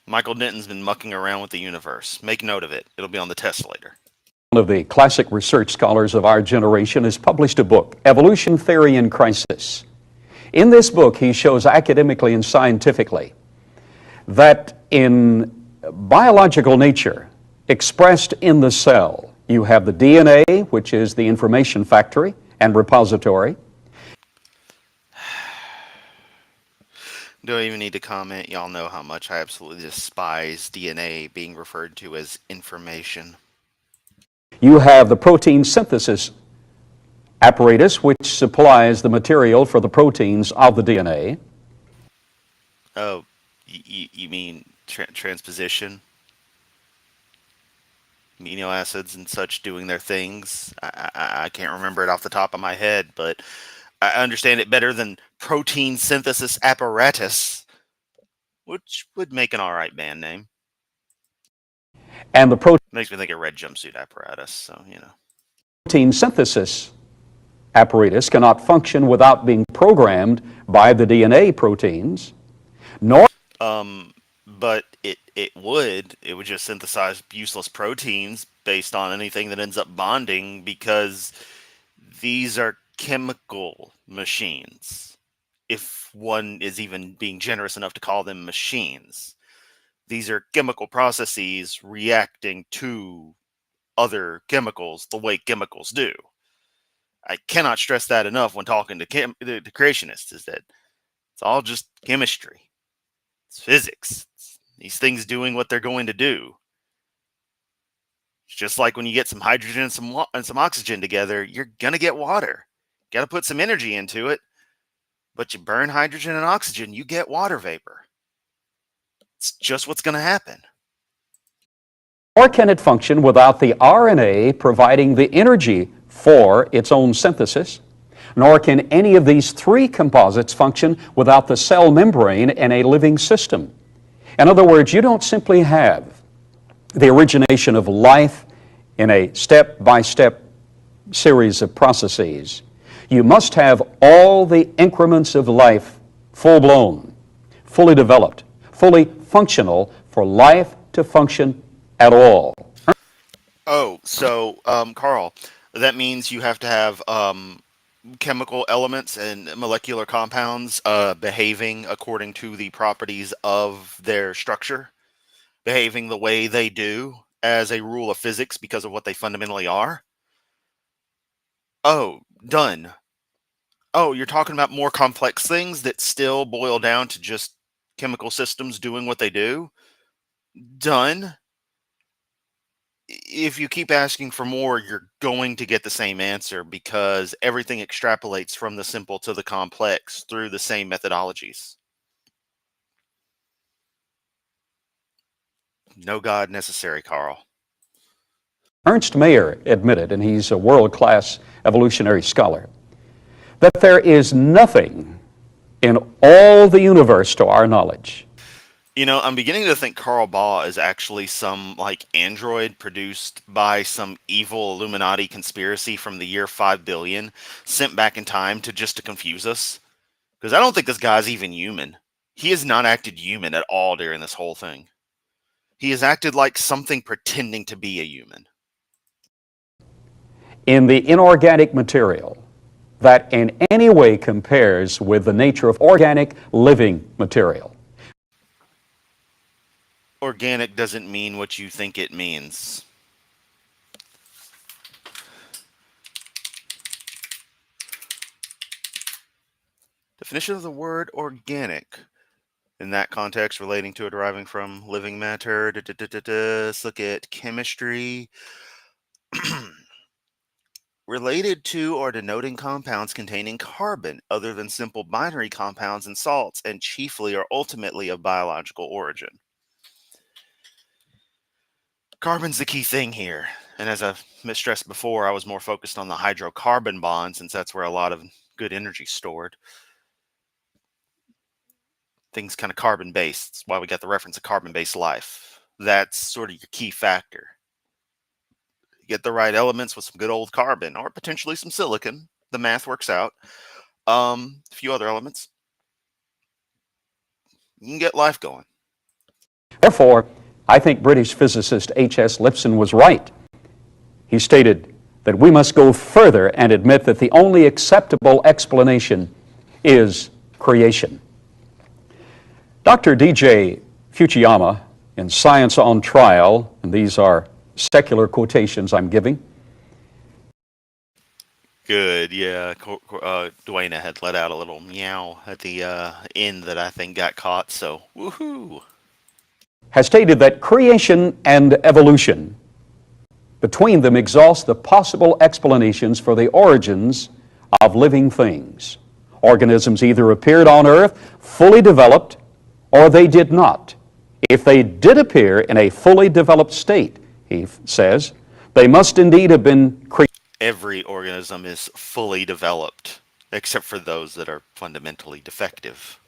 Michael Denton's been mucking around with the universe. Make note of it. It'll be on the test later. One of the classic research scholars of our generation has published a book, Evolution Theory in Crisis. In this book, he shows academically and scientifically that in biological nature, expressed in the cell, you have the DNA, which is the information factory and repository. Don't even need to comment. Y'all know how much I absolutely despise DNA being referred to as information. You have the protein synthesis apparatus, which supplies the material for the proteins of the DNA. Oh, you mean transposition? Amino acids and such doing their things. I can't remember it off the top of my head, but I understand it better than protein synthesis apparatus, which would make an alright band name. And the makes me think of red jumpsuit apparatus, so you know. Protein synthesis apparatus cannot function without being programmed by the DNA proteins, nor but it would just synthesize useless proteins based on anything that ends up bonding, because these are chemical machines, if one is even being generous enough to call them machines. These are chemical processes reacting to other chemicals the way chemicals do. I cannot stress that enough when talking to the creationists, is that it's all just chemistry. It's physics. It's these things doing what they're going to do. It's just like when you get some hydrogen and some oxygen together, you're going to get water. Got to put some energy into it. But you burn hydrogen and oxygen, you get water vapor. It's just what's going to happen. Or can it function without the RNA providing the energy for its own synthesis? Nor can any of these three composites function without the cell membrane in a living system. In other words, you don't simply have the origination of life in a step-by-step series of processes. You must have all the increments of life full-blown, fully developed, fully functional for life to function at all. Oh, so, Carl, that means you have to have chemical elements and molecular compounds behaving according to the properties of their structure, behaving the way they do as a rule of physics because of what they fundamentally are. Oh, done. Oh, you're talking about more complex things that still boil down to just chemical systems doing what they do? Done. If you keep asking for more, you're going to get the same answer, because everything extrapolates from the simple to the complex through the same methodologies. No God necessary, Carl. Ernst Mayr admitted, and he's a world-class evolutionary scholar, that there is nothing in all the universe to our knowledge. You know, I'm beginning to think Carl Baugh is actually some, like, android produced by some evil Illuminati conspiracy from the year 5 billion, sent back in time to confuse us. Because I don't think this guy's even human. He has not acted human at all during this whole thing. He has acted like something pretending to be a human. In the inorganic material that in any way compares with the nature of organic living material. Organic doesn't mean what you think it means. Definition of the word organic. In that context, relating to or deriving from living matter. Let's look at chemistry. Related to or denoting compounds containing carbon, other than simple binary compounds and salts, and chiefly or ultimately of biological origin. Carbon's the key thing here, and as I've stressed before, I was more focused on the hydrocarbon bond, since that's where a lot of good energy is stored. Things kind of carbon-based. That's why we got the reference of carbon-based life. That's sort of your key factor. You get the right elements with some good old carbon, or potentially some silicon. The math works out. A few other elements. You can get life going. Therefore, I think British physicist H.S. Lipson was right he stated that we must go further and admit that the only acceptable explanation is creation. Dr. D.J. Fujiyama, in Science on Trial, and these are secular quotations I'm giving. Good, yeah. Dwayne had let out a little meow at the end that I think got caught, so woohoo! Has stated that creation and evolution, between them, exhaust the possible explanations for the origins of living things. Organisms either appeared on Earth fully developed or they did not. If they did appear in a fully developed state, he says, they must indeed have been created. Every organism is fully developed, except for those that are fundamentally defective.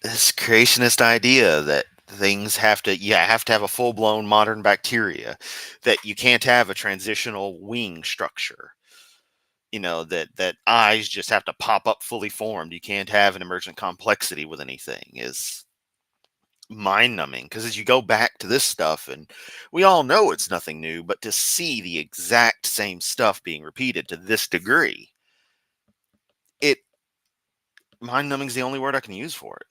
This creationist idea that things have to have a full-blown modern bacteria, that you can't have a transitional wing structure, that eyes just have to pop up fully formed, you can't have an emergent complexity with anything, is mind-numbing. Because as you go back to this stuff, and we all know it's nothing new, but to see the exact same stuff being repeated to this degree, mind-numbing is the only word I can use for it.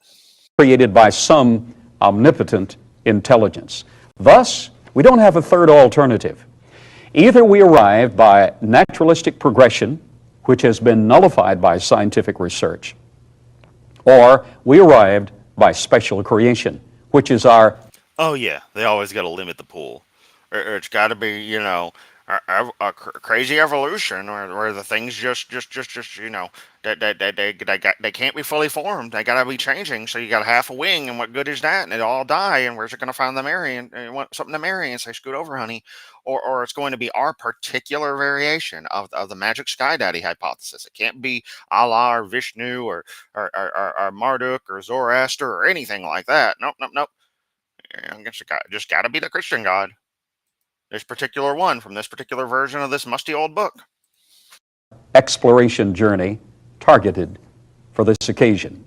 Created by some omnipotent intelligence. Thus, we don't have a third alternative. Either we arrive by naturalistic progression, which has been nullified by scientific research, or we arrived by special creation, which is our... Oh yeah, they always got to limit the pool. Or it's got to be, a crazy evolution where the things just they can't be fully formed. They gotta be changing. So you got half a wing, and what good is that? And it all die. And where's it gonna find the marry? And you want something to marry, and say, "Scoot over, honey," or it's going to be our particular variation of the magic sky daddy hypothesis. It can't be Allah or Vishnu or Marduk or Zoroaster or anything like that. Nope. I guess it just gotta be the Christian God. This particular one from this particular version of this musty old book. Exploration journey targeted for this occasion.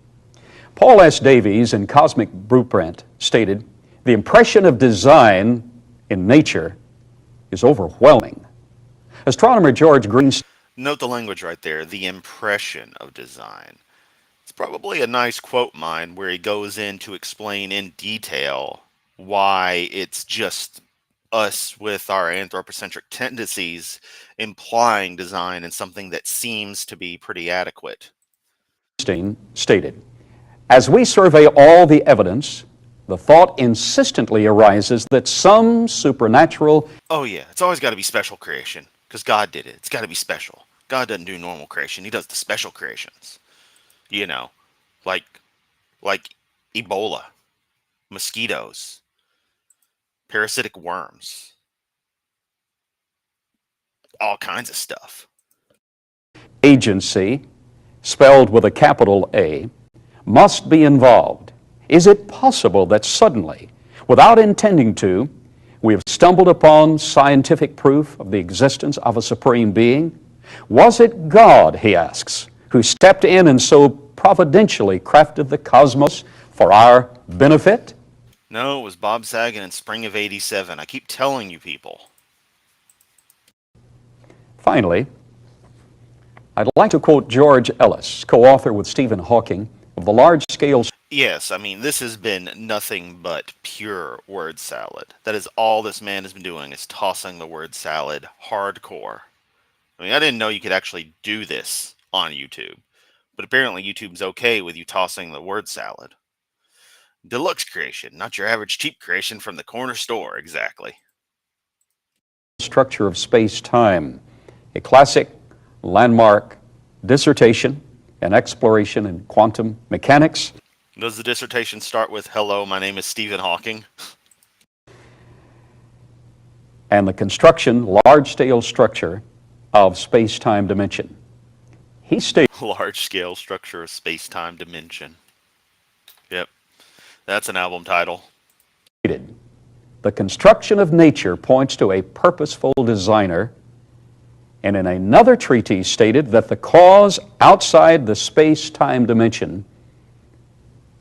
Paul S. Davies in Cosmic Blueprint stated, "The impression of design in nature is overwhelming." Astronomer George Green... Note the language right there, the impression of design. It's probably a nice quote mine where he goes in to explain in detail why it's just us with our anthropocentric tendencies implying design in something that seems to be pretty adequate. Stated, "As we survey all the evidence, the thought insistently arises that some supernatural..." Oh yeah, it's always got to be special creation, because God did it. It's got to be special. God doesn't do normal creation. He does the special creations. Like Ebola, mosquitoes, parasitic worms, all kinds of stuff. Agency, spelled with a capital A, must be involved. Is it possible that suddenly, without intending to, we have stumbled upon scientific proof of the existence of a supreme being? Was it God, he asks, who stepped in and so providentially crafted the cosmos for our benefit? No, it was Bob Saget in spring of '87. I keep telling you people. Finally, I'd like to quote George Ellis, co-author with Stephen Hawking of the large-scale... Yes, I mean, this has been nothing but pure word salad. That is all this man has been doing, is tossing the word salad hardcore. I mean, I didn't know you could actually do this on YouTube, but apparently YouTube's okay with you tossing the word salad. Deluxe creation, not your average cheap creation from the corner store, exactly. Structure of space-time, a classic landmark dissertation and exploration in quantum mechanics. Does the dissertation start with, "Hello, my name is Stephen Hawking"? And the construction, large-scale structure of space-time dimension. He stated... Large-scale structure of space-time dimension. Yep. That's an album title. The construction of nature points to a purposeful designer, and in another treatise stated that the cause outside the space-time dimension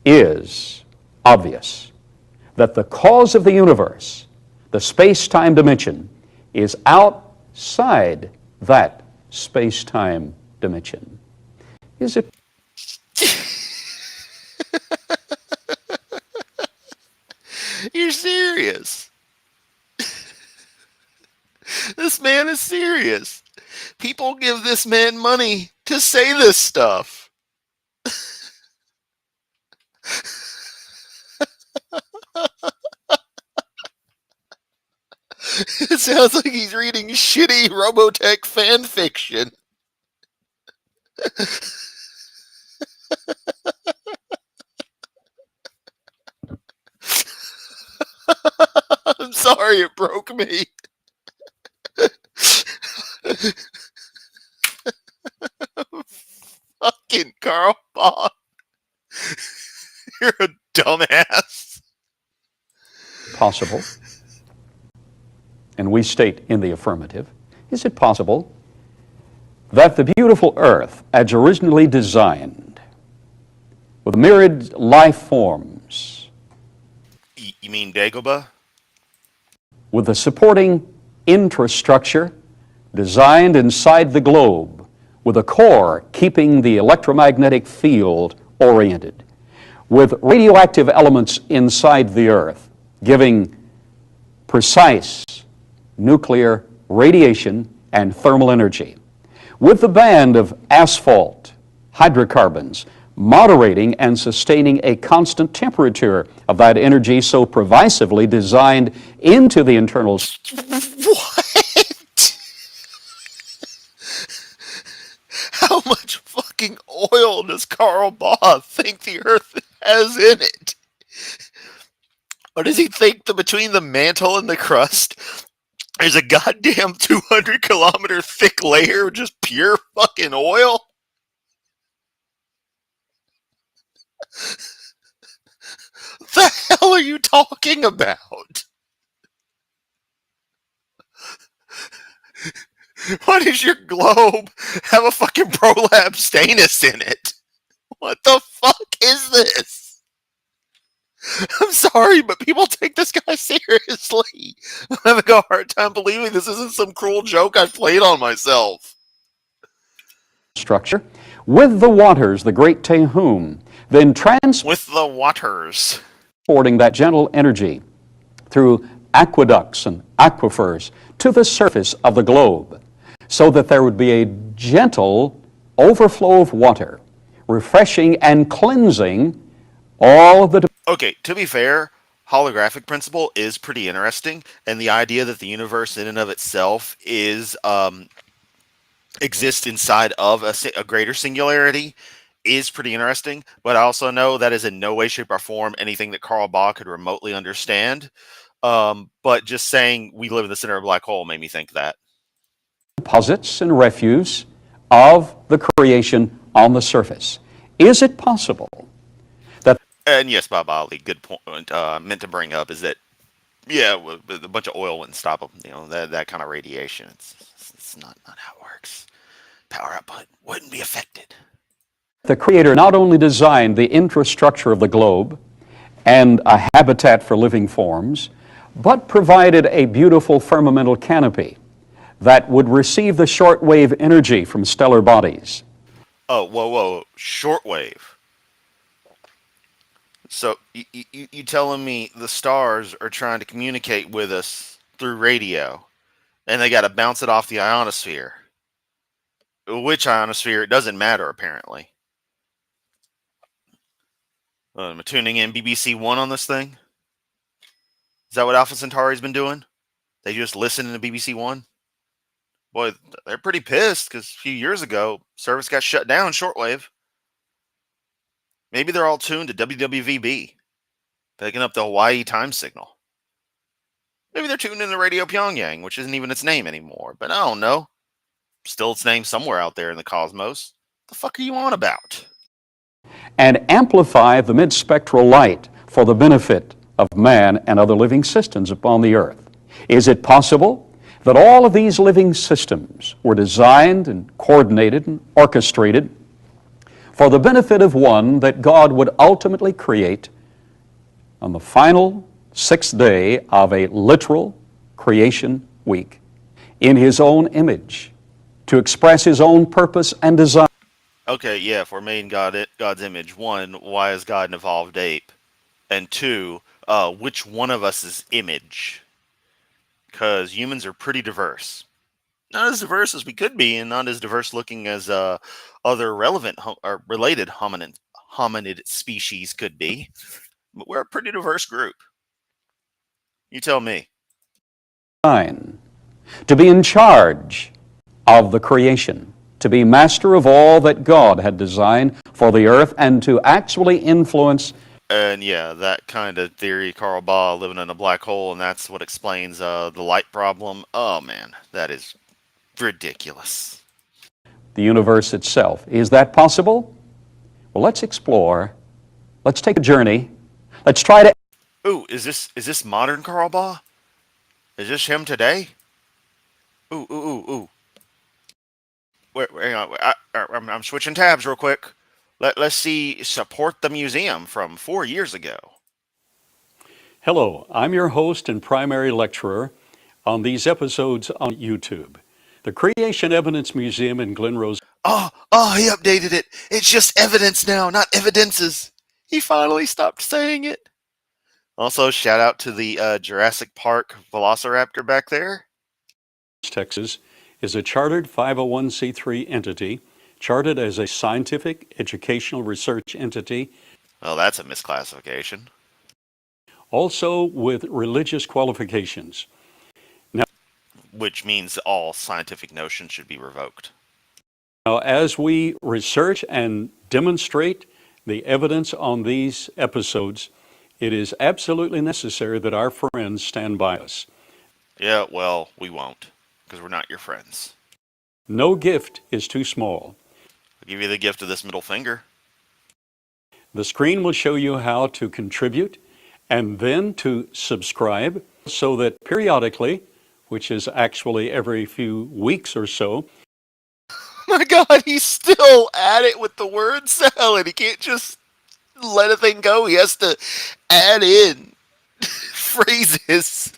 is obvious, that the cause of the universe the space-time dimension is outside that space-time dimension. Is it? You're serious. This man is serious. People give this man money to say this stuff. It sounds like he's reading shitty Robotech fan fiction. I'm sorry it broke me. Fucking Carl Baugh. You're a dumbass. Possible, and we state in the affirmative, is it possible that the beautiful earth, as originally designed, with myriad life forms, You mean Dagobah? with the supporting infrastructure designed inside the globe, with a core keeping the electromagnetic field oriented, with radioactive elements inside the earth, giving precise nuclear radiation and thermal energy, with the band of asphalt, hydrocarbons, moderating and sustaining a constant temperature of that energy so pervasively designed into the internal. What? How much fucking oil does Carl Baugh think the Earth has in it? Or does he think that between the mantle and the crust, there's a goddamn 200-kilometer thick layer of just pure fucking oil? The hell are you talking about? Why does your globe have a fucking Prolab stainless in it? What the fuck is this? I'm sorry, but people take this guy seriously. I'm having a hard time believing this isn't some cruel joke I played on myself. Structure with the waters, the great Tehum, then With the waters. transporting that gentle energy through aqueducts and aquifers to the surface of the globe, so that there would be a gentle overflow of water, refreshing and cleansing all of the. Okay, to be fair, holographic principle is pretty interesting, and the idea that the universe in and of itself is exists inside of a greater singularity is pretty interesting, but I also know that is in no way, shape, or form anything that Carl Baugh could remotely understand. But just saying we live in the center of a black hole made me think that. Deposits and refuse of the creation on the surface. Is it possible that? And yes, Bob Ali, good point. Meant to bring up is that, yeah, a bunch of oil wouldn't stop them. You know, that kind of radiation. It's not how it works. Power output wouldn't be affected. The Creator not only designed the infrastructure of the globe and a habitat for living forms, but provided a beautiful firmamental canopy that would receive the shortwave energy from stellar bodies. Oh, whoa, shortwave. So you telling me the stars are trying to communicate with us through radio, and they got to bounce it off the ionosphere? Which ionosphere? It doesn't matter, apparently. Am I tuning in BBC One on this thing? Is that what Alpha Centauri's been doing? They just listen to BBC One? Boy, they're pretty pissed because a few years ago, service got shut down shortwave. Maybe they're all tuned to WWVB, picking up the Hawaii time signal. Maybe they're tuned into Radio Pyongyang, which isn't even its name anymore. But I don't know. Still its name somewhere out there in the cosmos. What the fuck are you on about? And amplify the mid-spectral light for the benefit of man and other living systems upon the earth. Is it possible that all of these living systems were designed and coordinated and orchestrated for the benefit of one that God would ultimately create on the final sixth day of a literal creation week, in his own image, to express his own purpose and design. Okay, yeah, if we're made in God's image, one, why is God an evolved ape? And two, which one of us is image? Because humans are pretty diverse. Not as diverse as we could be, and not as diverse looking as other relevant or related hominid species could be. But we're a pretty diverse group. You tell me. To be in charge of the creation, to be master of all that God had designed for the earth, and to actually influence. And yeah, that kind of theory, Carl Baugh living in a black hole, and that's what explains the light problem. Oh man, that is ridiculous. The universe itself. Is that possible? Well, let's explore. Let's take a journey. Let's try to. Ooh, is this modern Carl Baugh? Is this him today? Ooh, ooh, ooh, ooh. Wait, hang on. I'm switching tabs real quick. Let's see. Support the museum from 4 years ago. Hello, I'm your host and primary lecturer on these episodes on YouTube. The Creation Evidence Museum in Glen Rose. Oh, he updated it. It's just evidence now, not evidences. He finally stopped saying it. Also, shout out to the Jurassic Park Velociraptor back there. Texas is a chartered 501c3 entity, chartered as a scientific educational research entity. Well, that's a misclassification. Also with religious qualifications. Which means all scientific notions should be revoked. Now, as we research and demonstrate the evidence on these episodes, it is absolutely necessary that our friends stand by us. Yeah, well, we won't, because we're not your friends. No gift is too small. I'll give you the gift of this middle finger. The screen will show you how to contribute and then to subscribe so that periodically, which is actually every few weeks or so. My God, he's still at it with the word salad. He can't just let a thing go. He has to add in phrases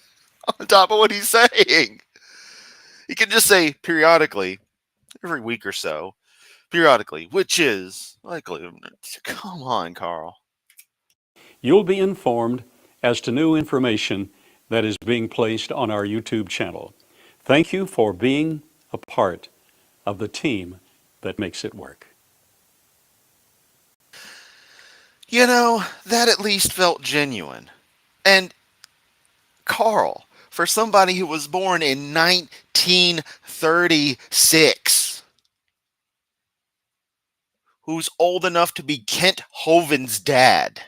on top of what he's saying. He can just say periodically, every week or so, periodically, which is likely. Come on, Carl. You'll be informed as to new information that is being placed on our YouTube channel. Thank you for being a part of the team that makes it work. You know, that at least felt genuine. And Carl, for somebody who was born in 1936, who's old enough to be Kent Hovind's dad,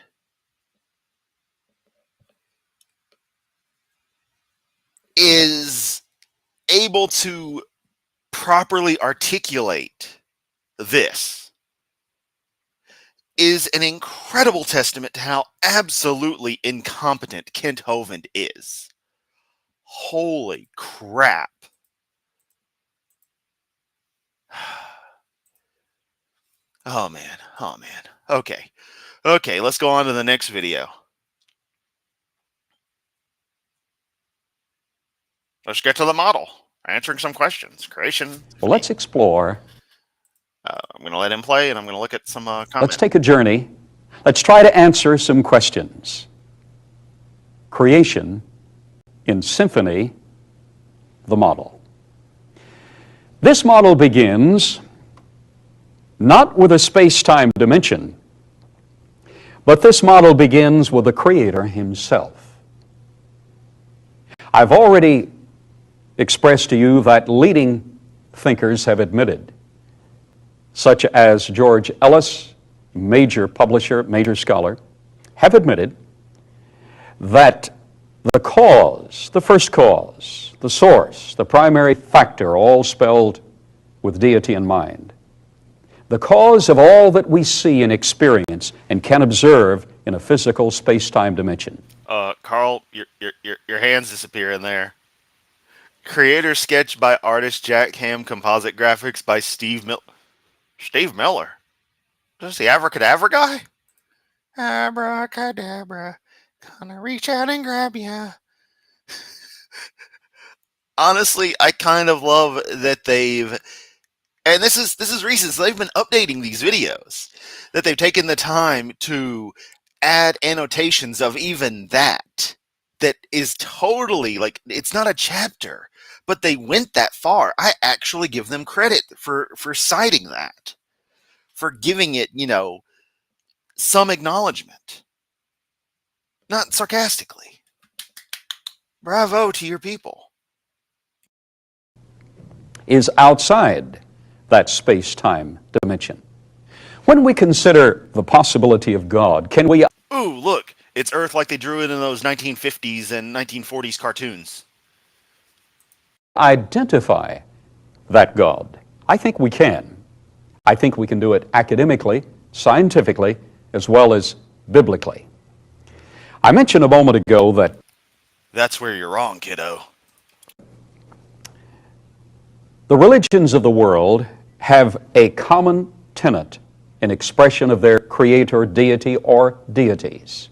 is able to properly articulate this is an incredible testament to how absolutely incompetent Kent Hovind is. Holy crap. Oh man. Okay, let's go on to the next video. Let's get to the model. Answering some questions. Creation. Well, let's explore. I'm going to let him play, and I'm going to look at some comments. Let's take a journey. Let's try to answer some questions. Creation in Symphony, the model. This model begins not with a space-time dimension, but this model begins with the Creator himself. I've already expressed to you that leading thinkers have admitted, such as George Ellis, major publisher, major scholar, have admitted that the cause, the first cause, the source, the primary factor, all spelled with deity in mind, the cause of all that we see and experience and can observe in a physical space-time dimension. Carl, your hands disappear in there. Creator sketch by artist Jack Ham, composite graphics by Steve Miller. Steve Miller? Is this the Abracadabra guy? Abracadabra, gonna reach out and grab ya. honestly, I kind of love that they've, and this is recent, so they've been updating these videos, that they've taken the time to add annotations of even that is totally like, it's not a chapter, but they went that far. I actually give them credit for citing that, for giving it, some acknowledgement, not sarcastically. Bravo to your people. Is outside that space-time dimension. When we consider the possibility of God, can we Ooh, look, it's Earth like they drew it in those 1950s and 1940s cartoons. identify that God? I think we can. I think we can do it academically, scientifically, as well as biblically. I mentioned a moment ago that That's where you're wrong, kiddo. the religions of the world have a common tenet in expression of their creator deity or deities.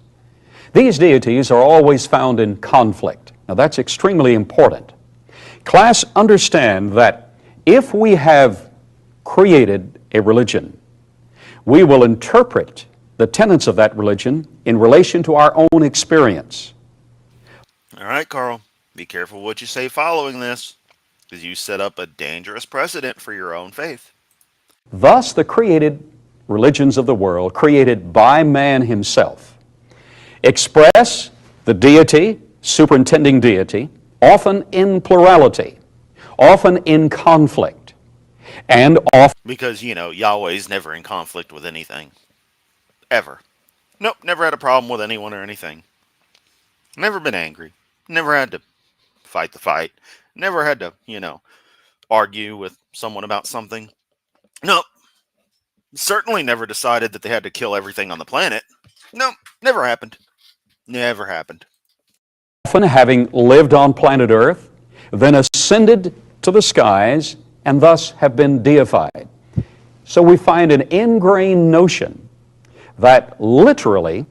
These deities are always found in conflict. Now that's extremely important. Class, understand that if we have created a religion, we will interpret the tenets of that religion in relation to our own experience. All right, Carl, be careful what you say following this, because you set up a dangerous precedent for your own faith. Thus, the created religions of the world, created by man himself, express the deity, superintending deity, often in plurality, often in conflict, and often Because, Yahweh's never in conflict with anything. Ever. Nope, never had a problem with anyone or anything. Never been angry. Never had to fight the fight. Never had to, argue with someone about something. Nope. Certainly never decided that they had to kill everything on the planet. Nope, never happened. Never happened. having lived on planet Earth, then ascended to the skies, and thus have been deified. So we find an ingrained notion that literally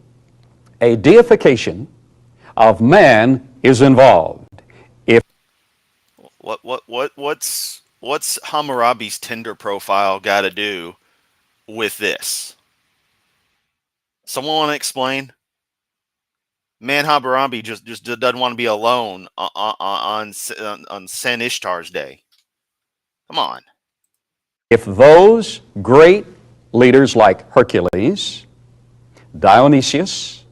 a deification of man is involved. If What's Hammurabi's Tinder profile got to do with this? Someone want to explain? Man, Hammurabi just doesn't want to be alone on San Ishtar's day. Come on. if those great leaders like Hercules, Dionysius,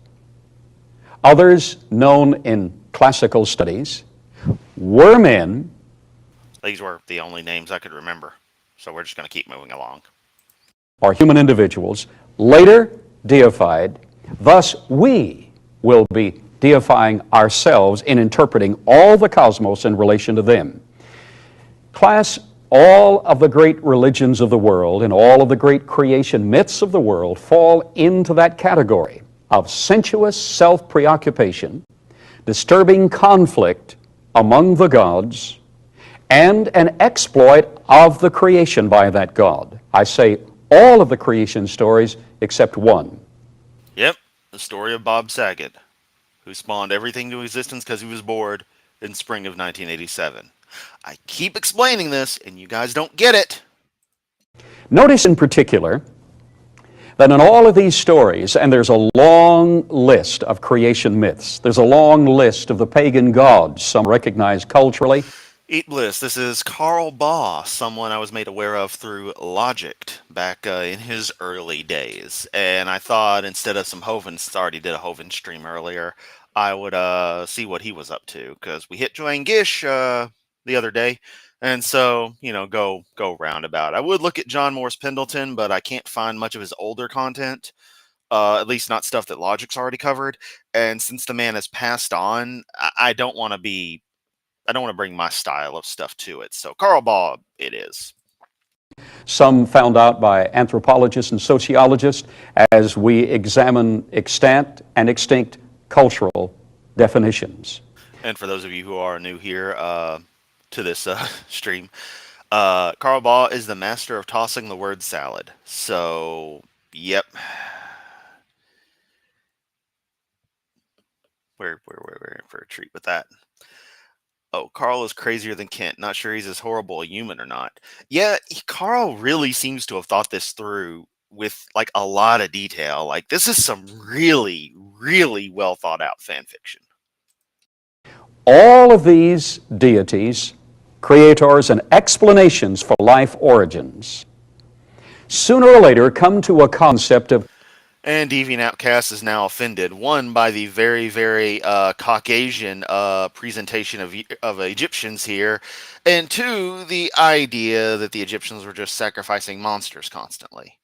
others known in classical studies, were men, These were the only names I could remember. So we're just going to keep moving along. or human individuals, later deified, thus we will be deifying ourselves in interpreting all the cosmos in relation to them. Class, all of the great religions of the world and all of the great creation myths of the world fall into that category of sensuous self-preoccupation, disturbing conflict among the gods, and an exploit of the creation by that God. I say all of the creation stories except one. Yep, the story of Bob Saget, who spawned everything to existence because he was bored in spring of 1987. I keep explaining this, and you guys don't get it. Notice in particular that in all of these stories, and there's a long list of creation myths, there's a long list of the pagan gods, some recognized culturally. Eat Bliss, this is Carl Baugh, someone I was made aware of through Logic back in his early days. And I thought instead of some Hovind, already did a Hovind stream earlier, I would see what he was up to, because we hit Joanne Gish the other day. And so, go roundabout. I would look at John Morris Pendleton, but I can't find much of his older content, at least not stuff that Logic's already covered. And since the man has passed on, I don't want to bring my style of stuff to it. So Carl Baugh, it is. Some found out by anthropologists and sociologists as we examine extant and extinct cultural definitions. And for those of you who are new here to this stream, Carl Baugh is the master of tossing the word salad. So, yep. We're in for a treat with that. Oh, Carl is crazier than Kent. Not sure he's as horrible a human or not. Yeah, Carl really seems to have thought this through with like a lot of detail. Like this is some really, really well thought out fan fiction. All of these deities, creators, and explanations for life origins sooner or later come to a concept of And Deviant Outcast is now offended. One, by the very, very Caucasian presentation of Egyptians here, and two, the idea that the Egyptians were just sacrificing monsters constantly.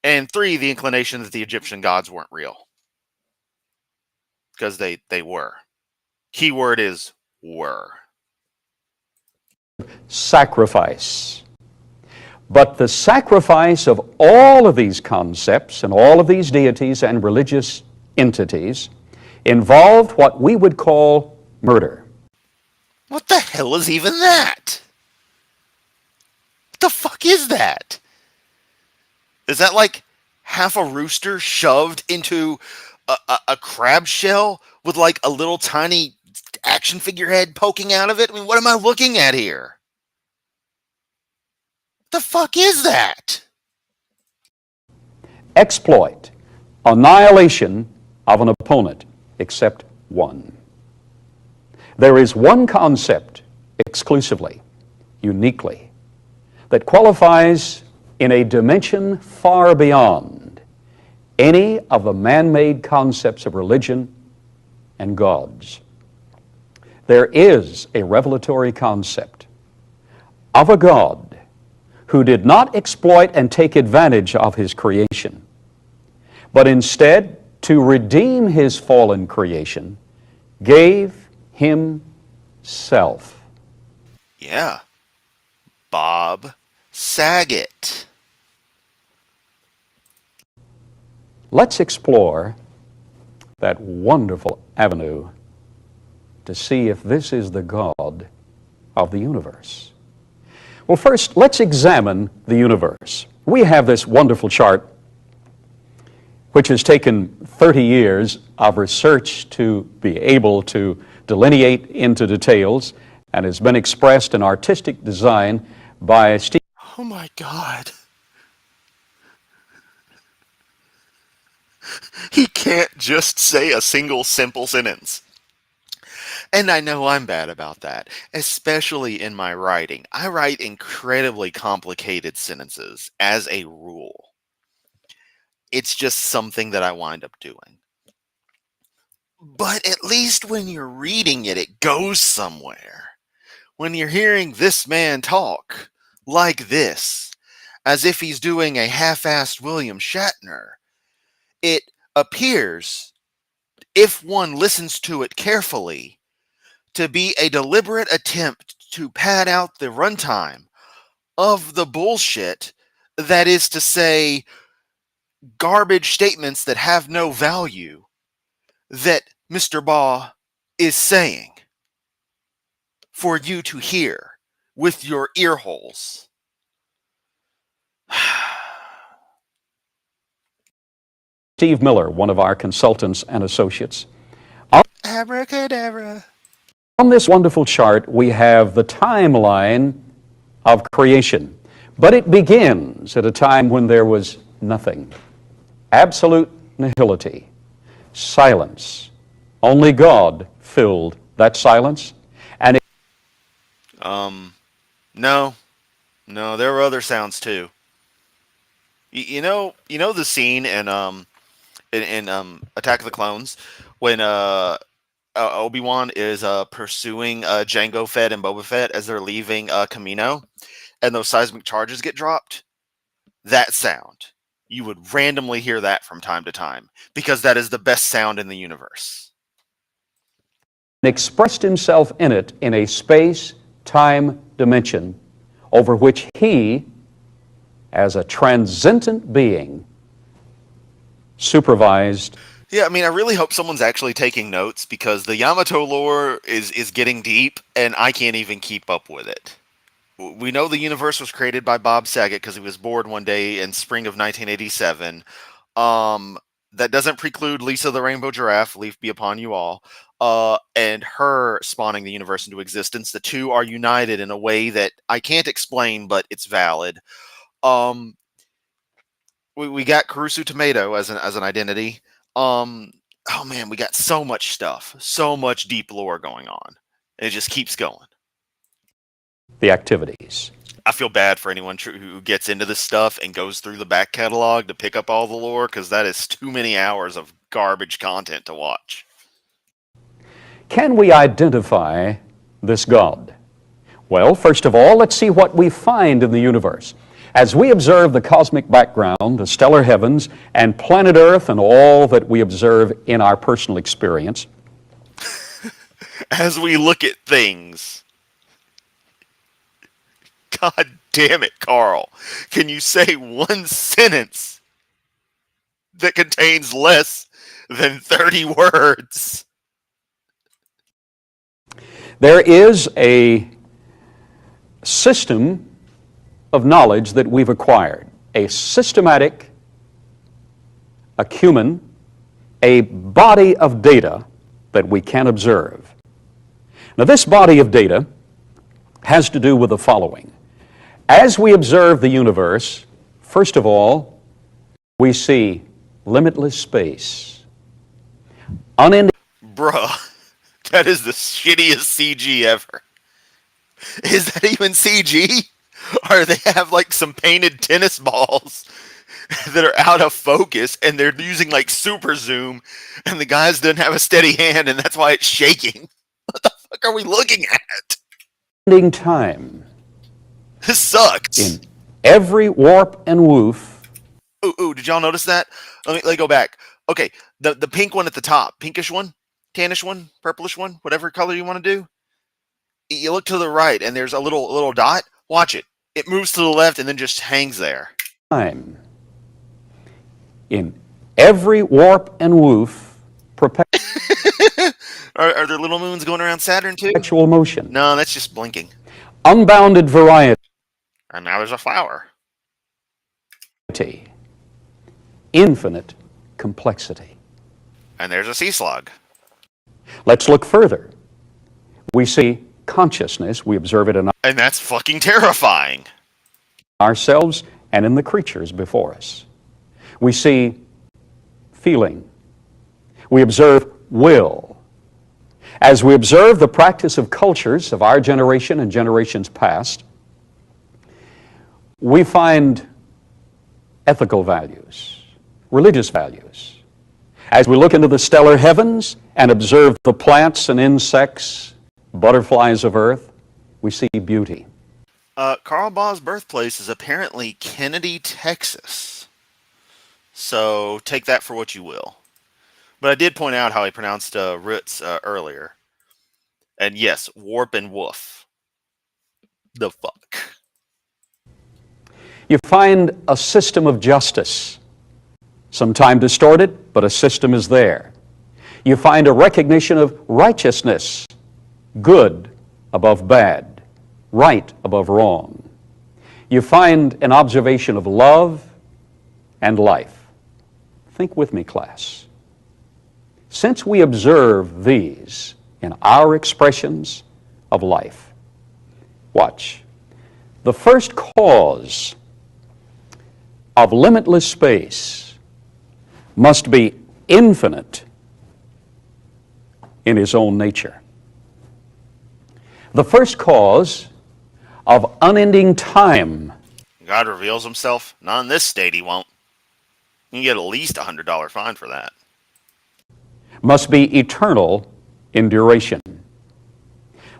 And three, the inclination that the Egyptian gods weren't real. Because they were. Keyword is were. sacrifice. But the sacrifice of all of these concepts and all of these deities and religious entities involved what we would call murder. What the hell is even that? What the fuck is that? Is that like half a rooster shoved into a crab shell with like a little tiny action figure head poking out of it? I mean, what am I looking at here? The fuck is that? Exploit, annihilation of an opponent, except one. There is one concept exclusively, uniquely, that qualifies in a dimension far beyond any of the man-made concepts of religion and gods. There is a revelatory concept of a God who did not exploit and take advantage of his creation, but instead, to redeem his fallen creation, gave himself. Yeah. Bob Saget. Let's explore that wonderful avenue to see if this is the God of the universe. Well, first, let's examine the universe. We have this wonderful chart, which has taken 30 years of research to be able to delineate into details and has been expressed in artistic design by Steve. Oh my God. He can't just say a single simple sentence. And I know I'm bad about that, especially in my writing. I write incredibly complicated sentences as a rule. It's just something that I wind up doing. But at least when you're reading it, it goes somewhere. When you're hearing this man talk like this, as if he's doing a half-assed William Shatner, it appears, if one listens to it carefully, to be a deliberate attempt to pad out the runtime of the bullshit, that is to say, garbage statements that have no value, that Mr. Baugh is saying for you to hear with your ear holes. Steve Miller, one of our consultants and associates. Abracadabra. On this wonderful chart, we have the timeline of creation, but it begins at a time when there was nothing. Absolute nihility, silence. Only God filled that silence. And no, there were other sounds too. You know the scene in Attack of the Clones when Obi-Wan is pursuing Jango Fett and Boba Fett as they're leaving Kamino, and those seismic charges get dropped? That sound. You would randomly hear that from time to time, because that is the best sound in the universe. expressed himself in it in a space-time dimension over which he, as a transcendent being, supervised. Yeah, I mean, I really hope someone's actually taking notes, because the Yamato lore is getting deep, and I can't even keep up with it. We know the universe was created by Bob Saget because he was bored one day in spring of 1987. that doesn't preclude Lisa the Rainbow Giraffe, leaf be upon you all, and her spawning the universe into existence. The two are united in a way that I can't explain, but it's valid. Um, we got Caruso Tomato as an identity. Oh man, we got so much stuff, so much deep lore going on. It just keeps going. The activities. I feel bad for anyone who gets into this stuff and goes through the back catalog to pick up all the lore, because that is too many hours of garbage content to watch. Can we identify this God? Well, first of all, let's see what we find in the universe. As we observe the cosmic background, the stellar heavens, and planet Earth, and all that we observe in our personal experience, as we look at things. God damn it, Carl. Can you say one sentence that contains less than 30 words? there is a system of knowledge that we've acquired, a systematic acumen, a body of data that we can observe. Now, this body of data has to do with the following. As we observe the universe, first of all, we see limitless space, unending. Bruh, that is the shittiest CG ever. Is that even CG? Or they have like some painted tennis balls that are out of focus and they're using like super zoom and the guys didn't have a steady hand and that's why it's shaking. What the fuck are we looking at? Ending time. This sucks. In every warp and woof. Ooh, did y'all notice that? Let me go back. Okay, the pink one at the top, pinkish one, tannish one, purplish one, whatever color you want to do. You look to the right and there's a little dot. Watch it. It moves to the left and then just hangs there. Time. In every warp and woof, Are there little moons going around Saturn too? perpetual motion. No, that's just blinking. Unbounded variety. And now there's a flower. Infinite complexity. And there's a sea slug. Let's look further. We see consciousness. We observe it in And that's fucking terrifying. ourselves and in the creatures before us. We see feeling. We observe will. As we observe the practice of cultures of our generation and generations past, we find ethical values, religious values. As we look into the stellar heavens and observe the plants and insects, butterflies of earth, we see beauty. Carl Baugh's birthplace is apparently Kennedy, Texas. So take that for what you will. But I did point out how he pronounced roots earlier. And yes, warp and woof. The fuck. You find a system of justice, sometimes distorted, but a system is there. You find a recognition of righteousness, good above bad, right above wrong. You find an observation of love and life. Think with me, class. Since we observe these in our expressions of life, watch. The first cause of limitless space must be infinite in his own nature. The first cause of unending time. God reveals himself? Not in this state, he won't. You can get at least a $100 fine for that. Must be eternal in duration.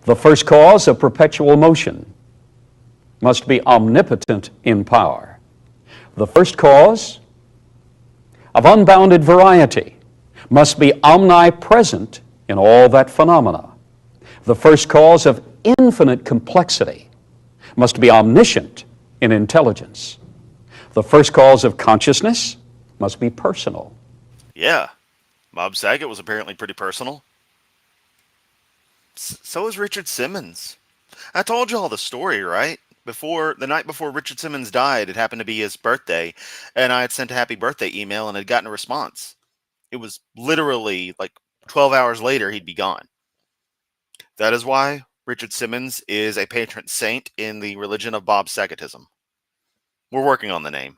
The first cause of perpetual motion must be omnipotent in power. The first cause of unbounded variety must be omnipresent in all that phenomena. The first cause of infinite complexity must be omniscient in intelligence. The first cause of consciousness must be personal. Yeah. Bob Saget was apparently pretty personal. So is Richard Simmons. I told you all the story, right? The night before Richard Simmons died, it happened to be his birthday, and I had sent a happy birthday email and had gotten a response. It was literally like 12 hours later, he'd be gone. That is why Richard Simmons is a patron saint in the religion of Bob Sagetism. We're working on the name.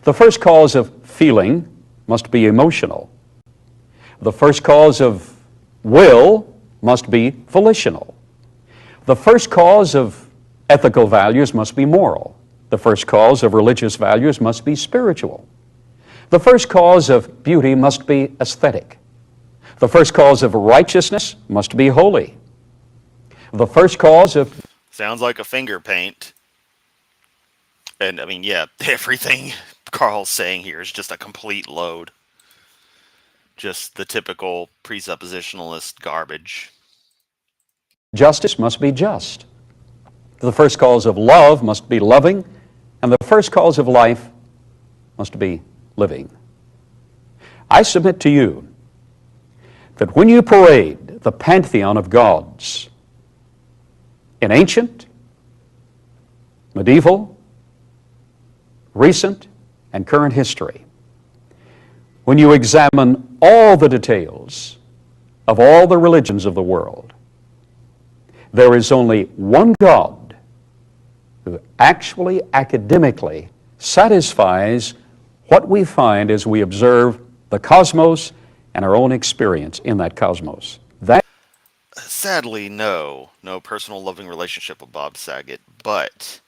The first cause of feeling must be emotional. The first cause of will must be volitional. The first cause of ethical values must be moral. The first cause of religious values must be spiritual. The first cause of beauty must be aesthetic. The first cause of righteousness must be holy. The first cause of... Sounds like a finger paint. And I mean, yeah, everything Carl's saying here is just a complete load. Just the typical presuppositionalist garbage. Justice must be just. The first cause of love must be loving, and the first cause of life must be living. I submit to you that when you parade the pantheon of gods in ancient, medieval, recent, and current history, when you examine all the details of all the religions of the world, there is only one God who actually academically satisfies what we find as we observe the cosmos and our own experience in that cosmos. That, sadly, no personal loving relationship with Bob Saget, but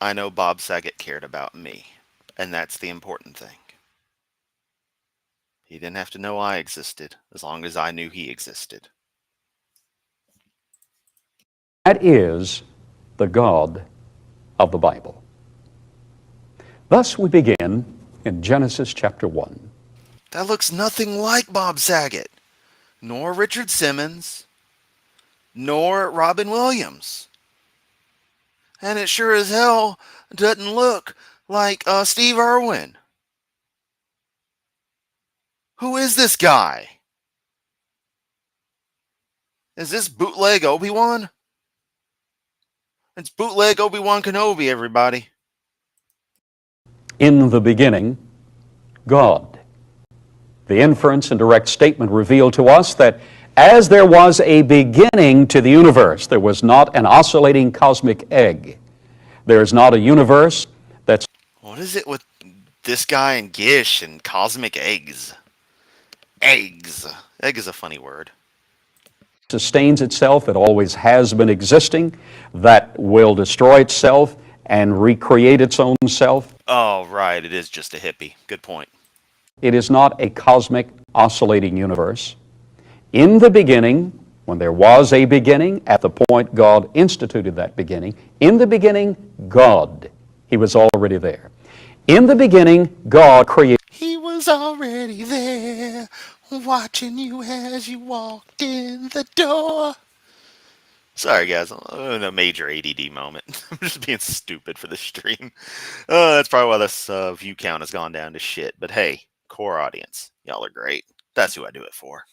I know Bob Saget cared about me, and that's the important thing. He didn't have to know I existed, as long as I knew he existed. that is the God of the Bible. Thus we begin in Genesis chapter 1. That looks nothing like Bob Saget, nor Richard Simmons, nor Robin Williams. And it sure as hell doesn't look like Steve Irwin. Who is this guy? Is this bootleg Obi-Wan? It's bootleg Obi-Wan Kenobi, everybody. In the beginning, God. The inference and direct statement reveal to us that as there was a beginning to the universe, there was not an oscillating cosmic egg. There is not a universe that's... What is it with this guy and Gish and cosmic eggs? Eggs. Egg is a funny word. sustains itself, it always has been existing, that will destroy itself and recreate its own self. Oh, right, it is just a hippie. Good point. It is not a cosmic oscillating universe. In the beginning, when there was a beginning, at the point God instituted that beginning, in the beginning, God. He was already there. In the beginning, God created. He was already there, watching you as you walked in the door. Sorry, guys, I'm in a major ADD moment. I'm just being stupid for the stream. That's probably why this view count has gone down to shit. But hey, core audience, y'all are great. That's who I do it for.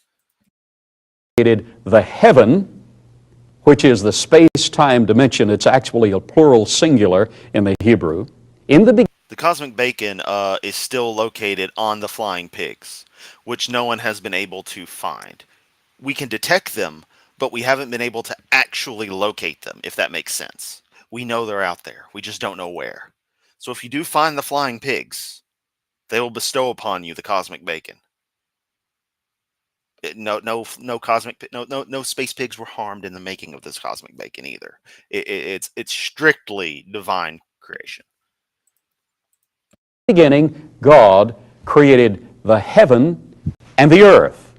The heaven, which is the space-time dimension. It's actually a plural singular in the Hebrew. In the beginning, the cosmic bacon is still located on the flying pigs, which no one has been able to find. We can detect them, but we haven't been able to actually locate them, if that makes sense. We know they're out there. We just don't know where. So if you do find the flying pigs, they will bestow upon you the cosmic bacon. No space pigs were harmed in the making of this cosmic bacon either. It's strictly divine creation. In the beginning, God created the heaven and the earth.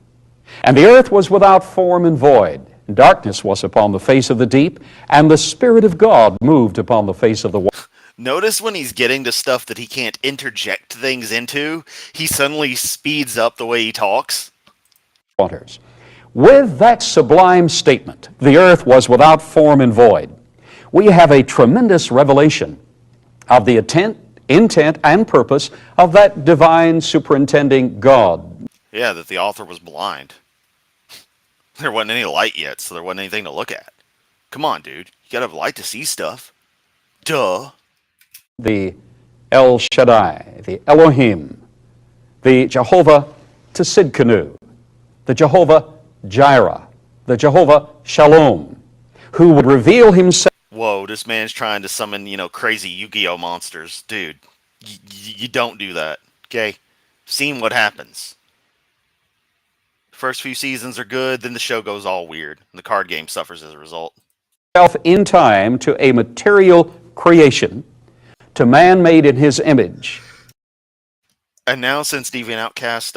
And the earth was without form and void. Darkness was upon the face of the deep, and the Spirit of God moved upon the face of the water. Notice when he's getting to stuff that he can't interject things into, he suddenly speeds up the way he talks. Waters. With that sublime statement, the earth was without form and void, we have a tremendous revelation of the intent and purpose of that divine superintending God. Yeah, that the author was blind. There wasn't any light yet, so there wasn't anything to look at. Come on, dude. You gotta have light to see stuff. Duh. The El Shaddai, the Elohim, the Jehovah Tsidkenu, the Jehovah Jireh, the Jehovah Shalom, who would reveal himself. Whoa, this man's trying to summon, crazy Yu-Gi-Oh monsters. Dude, you don't do that, okay? Seen what happens. First few seasons are good, then the show goes all weird, and the card game suffers as a result. In time to a material creation, to man made in his image. And now, since Deviant Outcast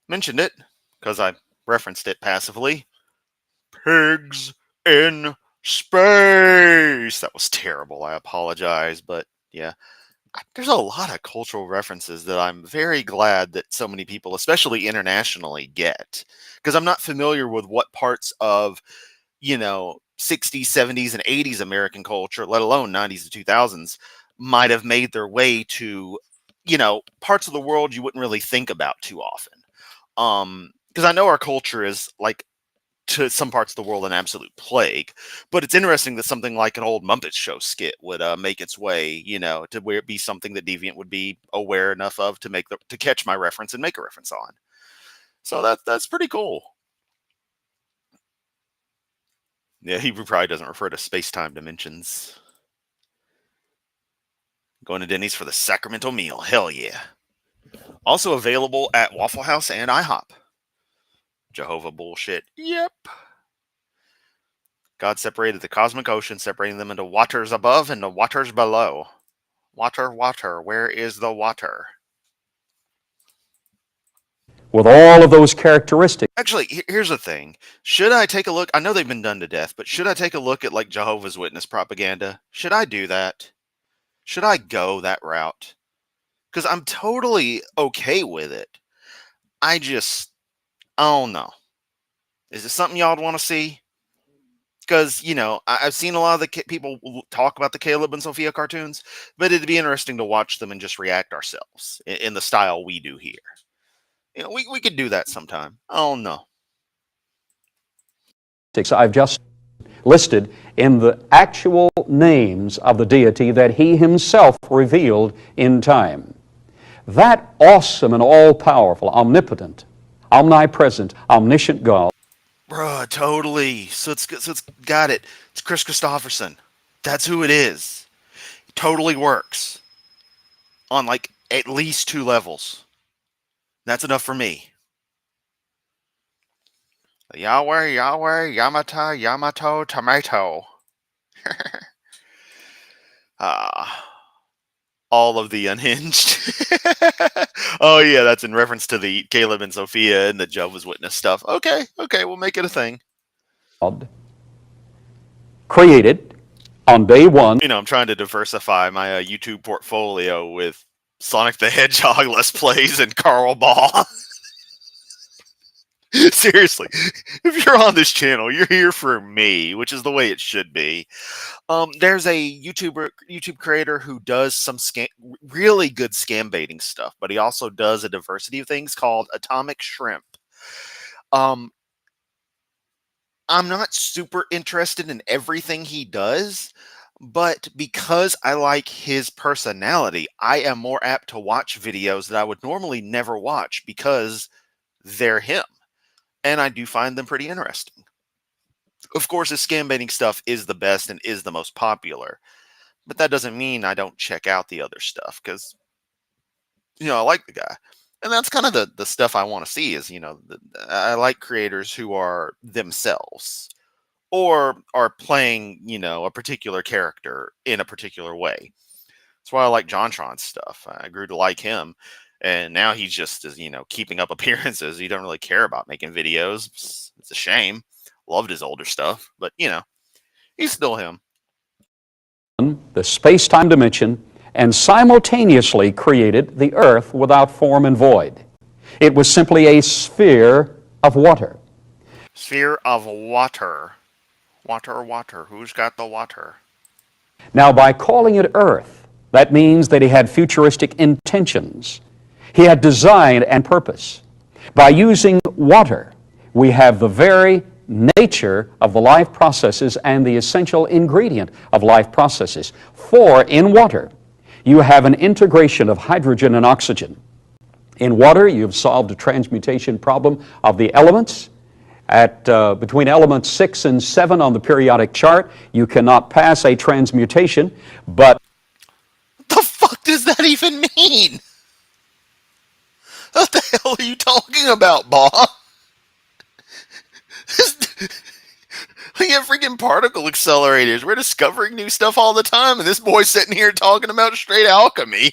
mentioned it, because I referenced it passively, pigs in space. That was terrible. I apologize, but yeah. There's a lot of cultural references that I'm very glad that so many people, especially internationally, get. Because I'm not familiar with what parts of, 60s, 70s, and 80s American culture, let alone 90s to 2000s, might have made their way to, parts of the world you wouldn't really think about too often. Because I know our culture is, like, to some parts of the world an absolute plague, but it's interesting that something like an old Muppet Show skit would make its way, to where it be something that Deviant would be aware enough of to catch my reference and make a reference on. So that's pretty cool. Yeah, he probably doesn't refer to space-time dimensions. Going to Denny's for the Sacramento meal. Hell yeah. Also available at Waffle House and IHOP. Jehovah bullshit. Yep. God separated the cosmic ocean, separating them into waters above and the waters below. Water, water, where is the water? With all of those characteristics. Actually, here's the thing. Should I take a look? I know they've been done to death, but should I take a look at, like, Jehovah's Witness propaganda? Should I do that? Should I go that route? Because I'm totally okay with it. I don't know. Is it something y'all want to see? Because, I've seen a lot of the people talk about the Caleb and Sophia cartoons, but it'd be interesting to watch them and just react ourselves in the style we do here. We could do that sometime. Oh, no. I've just listed in the actual names of the deity that he himself revealed in time. That awesome and all-powerful, omnipotent, omnipresent, omniscient God. Bruh, totally. So it's got it. It's Chris Christopherson. That's who it is. It totally works. On, like, at least 2 levels. That's enough for me. Yahweh, Yahweh, Yamato, Yamato, tomato. All of the unhinged. Oh, yeah, that's in reference to the Caleb and Sophia and the Jehovah's Witness stuff. Okay, we'll make it a thing. Created on day one. I'm trying to diversify my YouTube portfolio with Sonic the Hedgehog Let's Plays and Carl Baugh. Seriously, if you're on this channel, you're here for me, which is the way it should be. There's a YouTube creator who does some really good scam baiting stuff, but he also does a diversity of things called Atomic Shrimp. I'm not super interested in everything he does, but because I like his personality, I am more apt to watch videos that I would normally never watch because they're him. And I do find them pretty interesting. Of course, his scam baiting stuff is the best and is the most popular. But that doesn't mean I don't check out the other stuff, because, I like the guy. And that's kind of the stuff I want to see is, I like creators who are themselves. Or are playing, a particular character in a particular way. That's why I like JonTron's stuff. I grew to like him. And now he's just, keeping up appearances. He don't really care about making videos. It's a shame. Loved his older stuff. But, he's still him. The space-time dimension, and simultaneously created the earth without form and void. It was simply a sphere of water. Sphere of water. Water, water. Who's got the water? Now, by calling it earth, that means that he had futuristic intentions. He had design and purpose. By using water, we have the very nature of the life processes and the essential ingredient of life processes. For in water, you have an integration of hydrogen and oxygen. In water, you've solved a transmutation problem of the elements. At between elements 6 and 7 on the periodic chart, you cannot pass a transmutation, but What the fuck does that even mean? What the hell are you talking about, Baugh? We have freaking particle accelerators. We're discovering new stuff all the time, and this boy's sitting here talking about straight alchemy.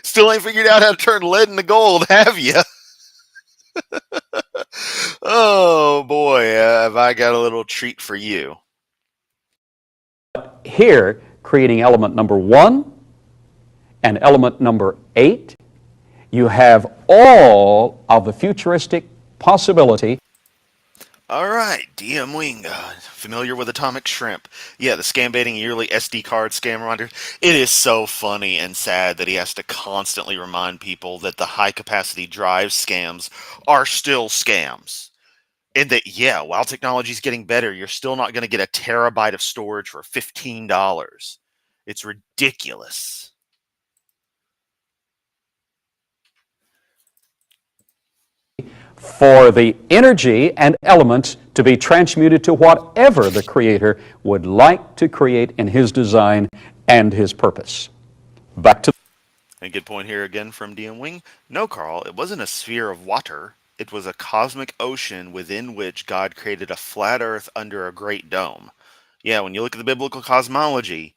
Still ain't figured out how to turn lead into gold, have you? Oh boy, have I got a little treat for you. here, creating element number 1 and element number 8, you have all of the futuristic possibility. All right, DM Wing, familiar with Atomic Shrimp? Yeah, the scam baiting yearly SD card scam reminder. It is so funny and sad that he has to constantly remind people that the high capacity drive scams are still scams. And that, yeah, while technology's getting better, you're still not going to get a terabyte of storage for $15. It's ridiculous. For the energy and elements to be transmuted to whatever the Creator would like to create in His design and His purpose. Back to A good point here again from DM Wing. No, Carl, it wasn't a sphere of water. It was a cosmic ocean within which God created a flat earth under a great dome. Yeah, when you look at the biblical cosmology,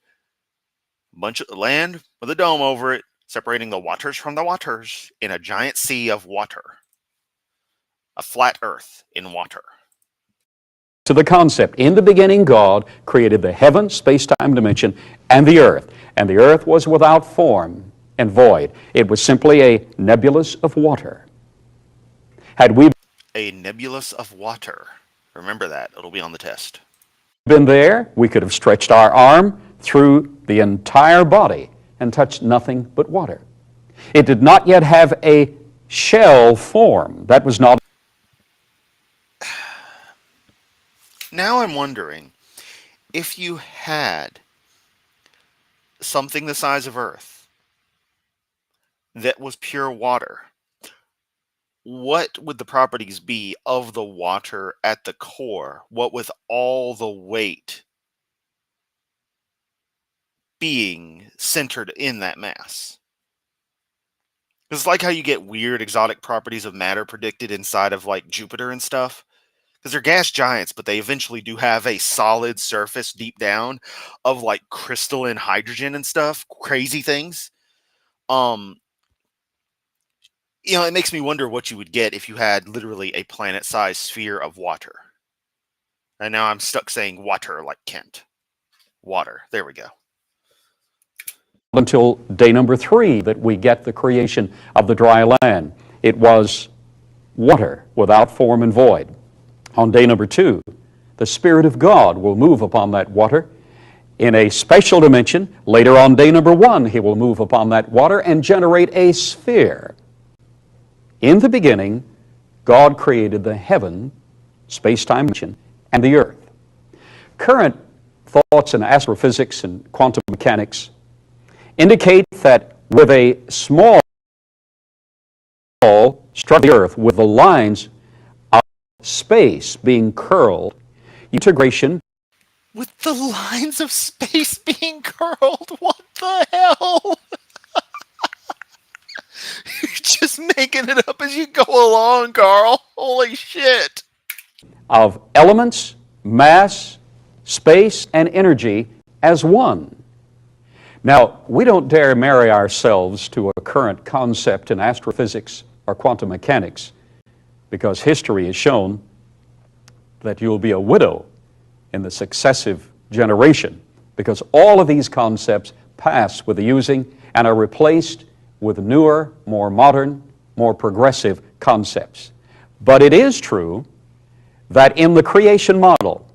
a bunch of land with a dome over it, separating the waters from the waters in a giant sea of water. A flat earth in water. the concept. In the beginning, God created the heaven, space-time dimension, and the earth was without form and void. It was simply a nebulous of water. Had we A nebulous of water. Remember that. It'll be on the test. been there, we could have stretched our arm through the entire body and touched nothing but water. It did not yet have a shell form. That was not. Now I'm wondering, if you had something the size of Earth that was pure water, what would the properties be of the water at the core? What with all the weight being centered in that mass? It's like how you get weird exotic properties of matter predicted inside of like Jupiter and stuff. Because they're gas giants, but they eventually do have a solid surface deep down of like crystalline hydrogen and stuff. Crazy things. It makes me wonder what you would get if you had literally a planet-sized sphere of water. And now I'm stuck saying water like Kent. Water. There we go. Until day number 3 that we get the creation of the dry land. It was water without form and void. On day number 2, the Spirit of God will move upon that water in a special dimension. Later on day number 1, He will move upon that water and generate a sphere. In the beginning, God created the heaven, space-time dimension, and the earth. Current thoughts in astrophysics and quantum mechanics indicate that with a small struck the earth with the lines of space being curled, integration. With the lines of space being curled? What the hell? You're just making it up as you go along, Carl. Holy shit. Of elements, mass, space, and energy as one. Now, we don't dare marry ourselves to a current concept in astrophysics or quantum mechanics because history has shown that you'll be a widow in the successive generation because all of these concepts pass with the using and are replaced with newer, more modern, more progressive concepts. But it is true that in the creation model,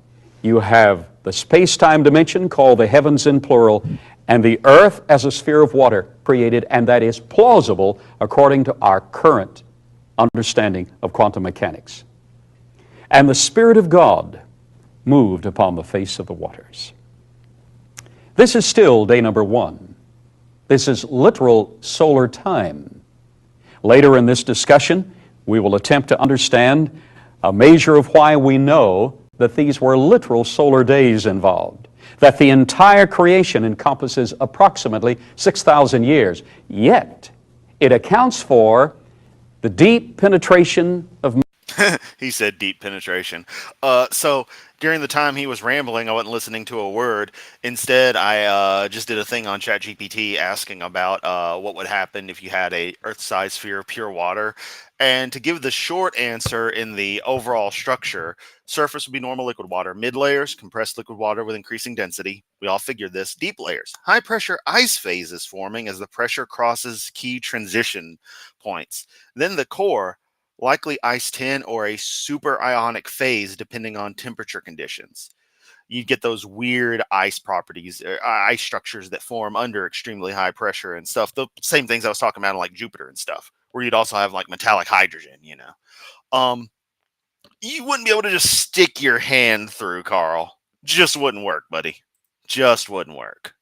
you have the space-time dimension called the heavens in plural and the earth as a sphere of water created, and that is plausible according to our current understanding of quantum mechanics. And the Spirit of God moved upon the face of the waters. This is still day number 1. This is literal solar time. Later in this discussion, we will attempt to understand a measure of why we know that these were literal solar days involved, that the entire creation encompasses approximately 6,000 years, yet it accounts for the deep penetration of He said deep penetration. So during the time he was rambling, I wasn't listening to a word. Instead, I just did a thing on ChatGPT asking about what would happen if you had a Earth-sized sphere of pure water. And to give the short answer in the overall structure, surface would be normal liquid water. Mid layers, compressed liquid water with increasing density. We all figured this. Deep layers, high pressure ice phase is forming as the pressure crosses key transition points. Then the core, likely ice 10 or a super ionic phase depending on temperature conditions. You get those weird ice properties, ice structures that form under extremely high pressure and stuff. The same things I was talking about, like Jupiter and stuff, where you'd also have like metallic hydrogen, you know. You wouldn't be able to just stick your hand through, Carl. Just wouldn't work, buddy. Just wouldn't work.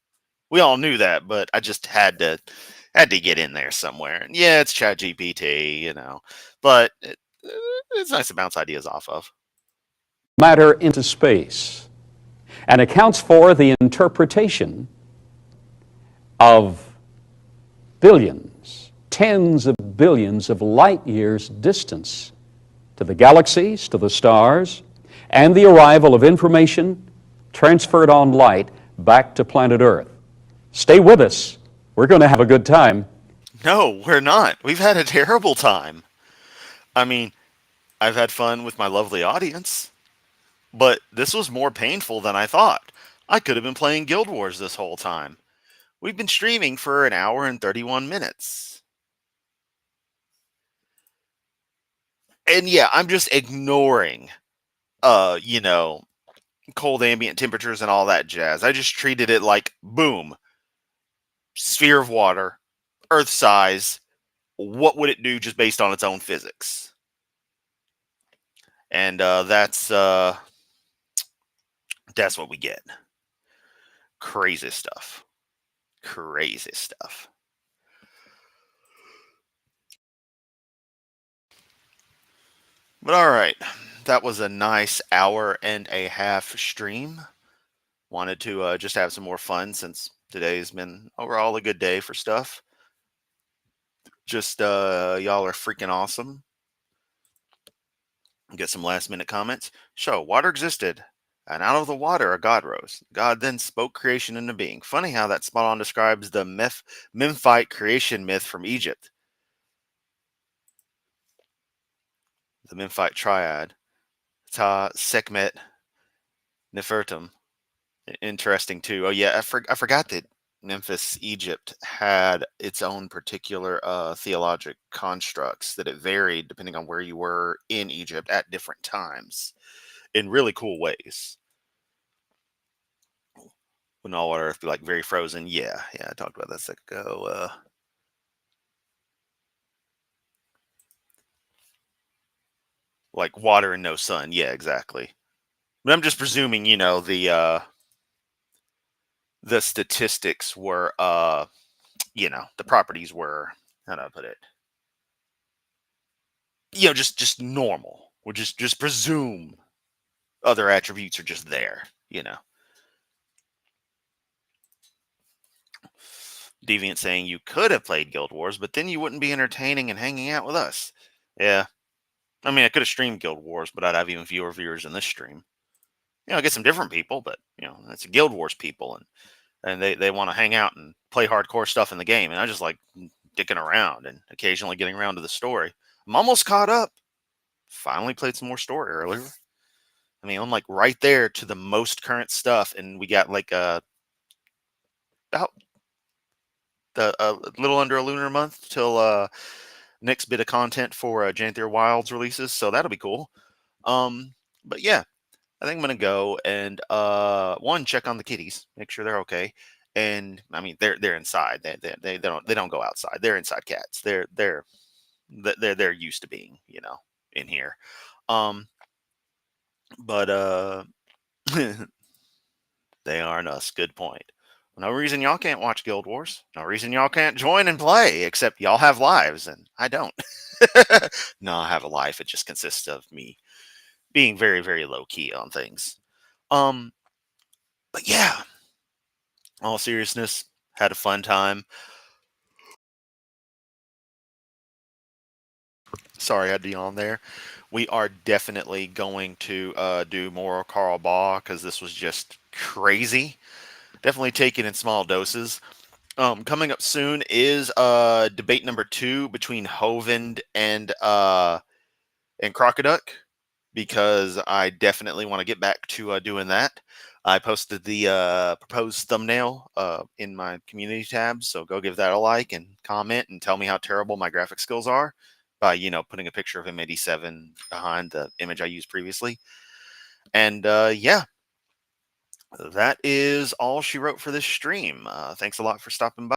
We all knew that, but I just had to get in there somewhere. And yeah, it's ChatGPT, you know, but it's nice to bounce ideas off of. matter into space and accounts for the interpretation of billions, tens of billions of light years distance to the galaxies, to the stars, and the arrival of information transferred on light back to planet Earth. Stay with us. We're going to have a good time. No, we're not. We've had a terrible time. I mean, I've had fun with my lovely audience, but this was more painful than I thought. I could have been playing Guild Wars this whole time. We've been streaming for an hour and 31 minutes. And yeah, I'm just ignoring, you know, cold ambient temperatures and all that jazz. I just treated it like, boom, sphere of water, Earth size. What would it do just based on its own physics? And that's what we get. Crazy stuff. Crazy stuff. But all right, that was a nice hour and a half stream. Wanted to just have some more fun since today's been overall a good day for stuff. Just y'all are freaking awesome. Get some last minute comments. Show water existed, and out of the water a god rose. God then spoke creation into being. Funny how that spot on describes the Memphite creation myth from Egypt. The Memphite triad. Ta, Sekhmet, Nefertum. Interesting too. Oh yeah, I forgot that Memphis, Egypt had its own particular theologic constructs that it varied depending on where you were in Egypt at different times in really cool ways. When all Earth be like very frozen. Yeah, I talked about that a second ago. Like water and no sun. Yeah, exactly. But I'm just presuming, you know, the statistics were you know, the properties were, how do I put it? You know, just normal. We'll just presume other attributes are just there, you know. Deviant saying you could have played Guild Wars, but then you wouldn't be entertaining and hanging out with us. Yeah. I mean, I could have streamed Guild Wars, but I'd have even fewer viewers in this stream. You know, I get some different people, but you know, it's Guild Wars people, and they want to hang out and play hardcore stuff in the game, and I just like dicking around and occasionally getting around to the story. I'm almost caught up. Finally played some more story earlier. I mean, I'm like right there to the most current stuff, and we got like about a little under a lunar month till next bit of content for Janther Wilds releases, so that'll be cool. But yeah, I think I'm gonna go and one, check on the kitties, make sure they're okay. And I mean, they're inside. They don't go outside. They're inside cats. They're used to being, you know, in here. Um, but they aren't us. Good point. No reason y'all can't watch Guild Wars. No reason y'all can't join and play, except y'all have lives and I don't. No, I have a life. It just consists of me being very, very low key on things. Um, but yeah, all seriousness, had a fun time. Sorry, I had to yawn there. We are definitely going to do more Carl Baugh because this was just crazy. Definitely take it in small doses. Coming up soon is debate number 2 between Hovind and Crocoduck, because I definitely want to get back to doing that. I posted the proposed thumbnail in my community tab, so go give that a like and comment and tell me how terrible my graphic skills are by, putting a picture of M87 behind the image I used previously. And yeah, that is all she wrote for this stream. Thanks a lot for stopping by.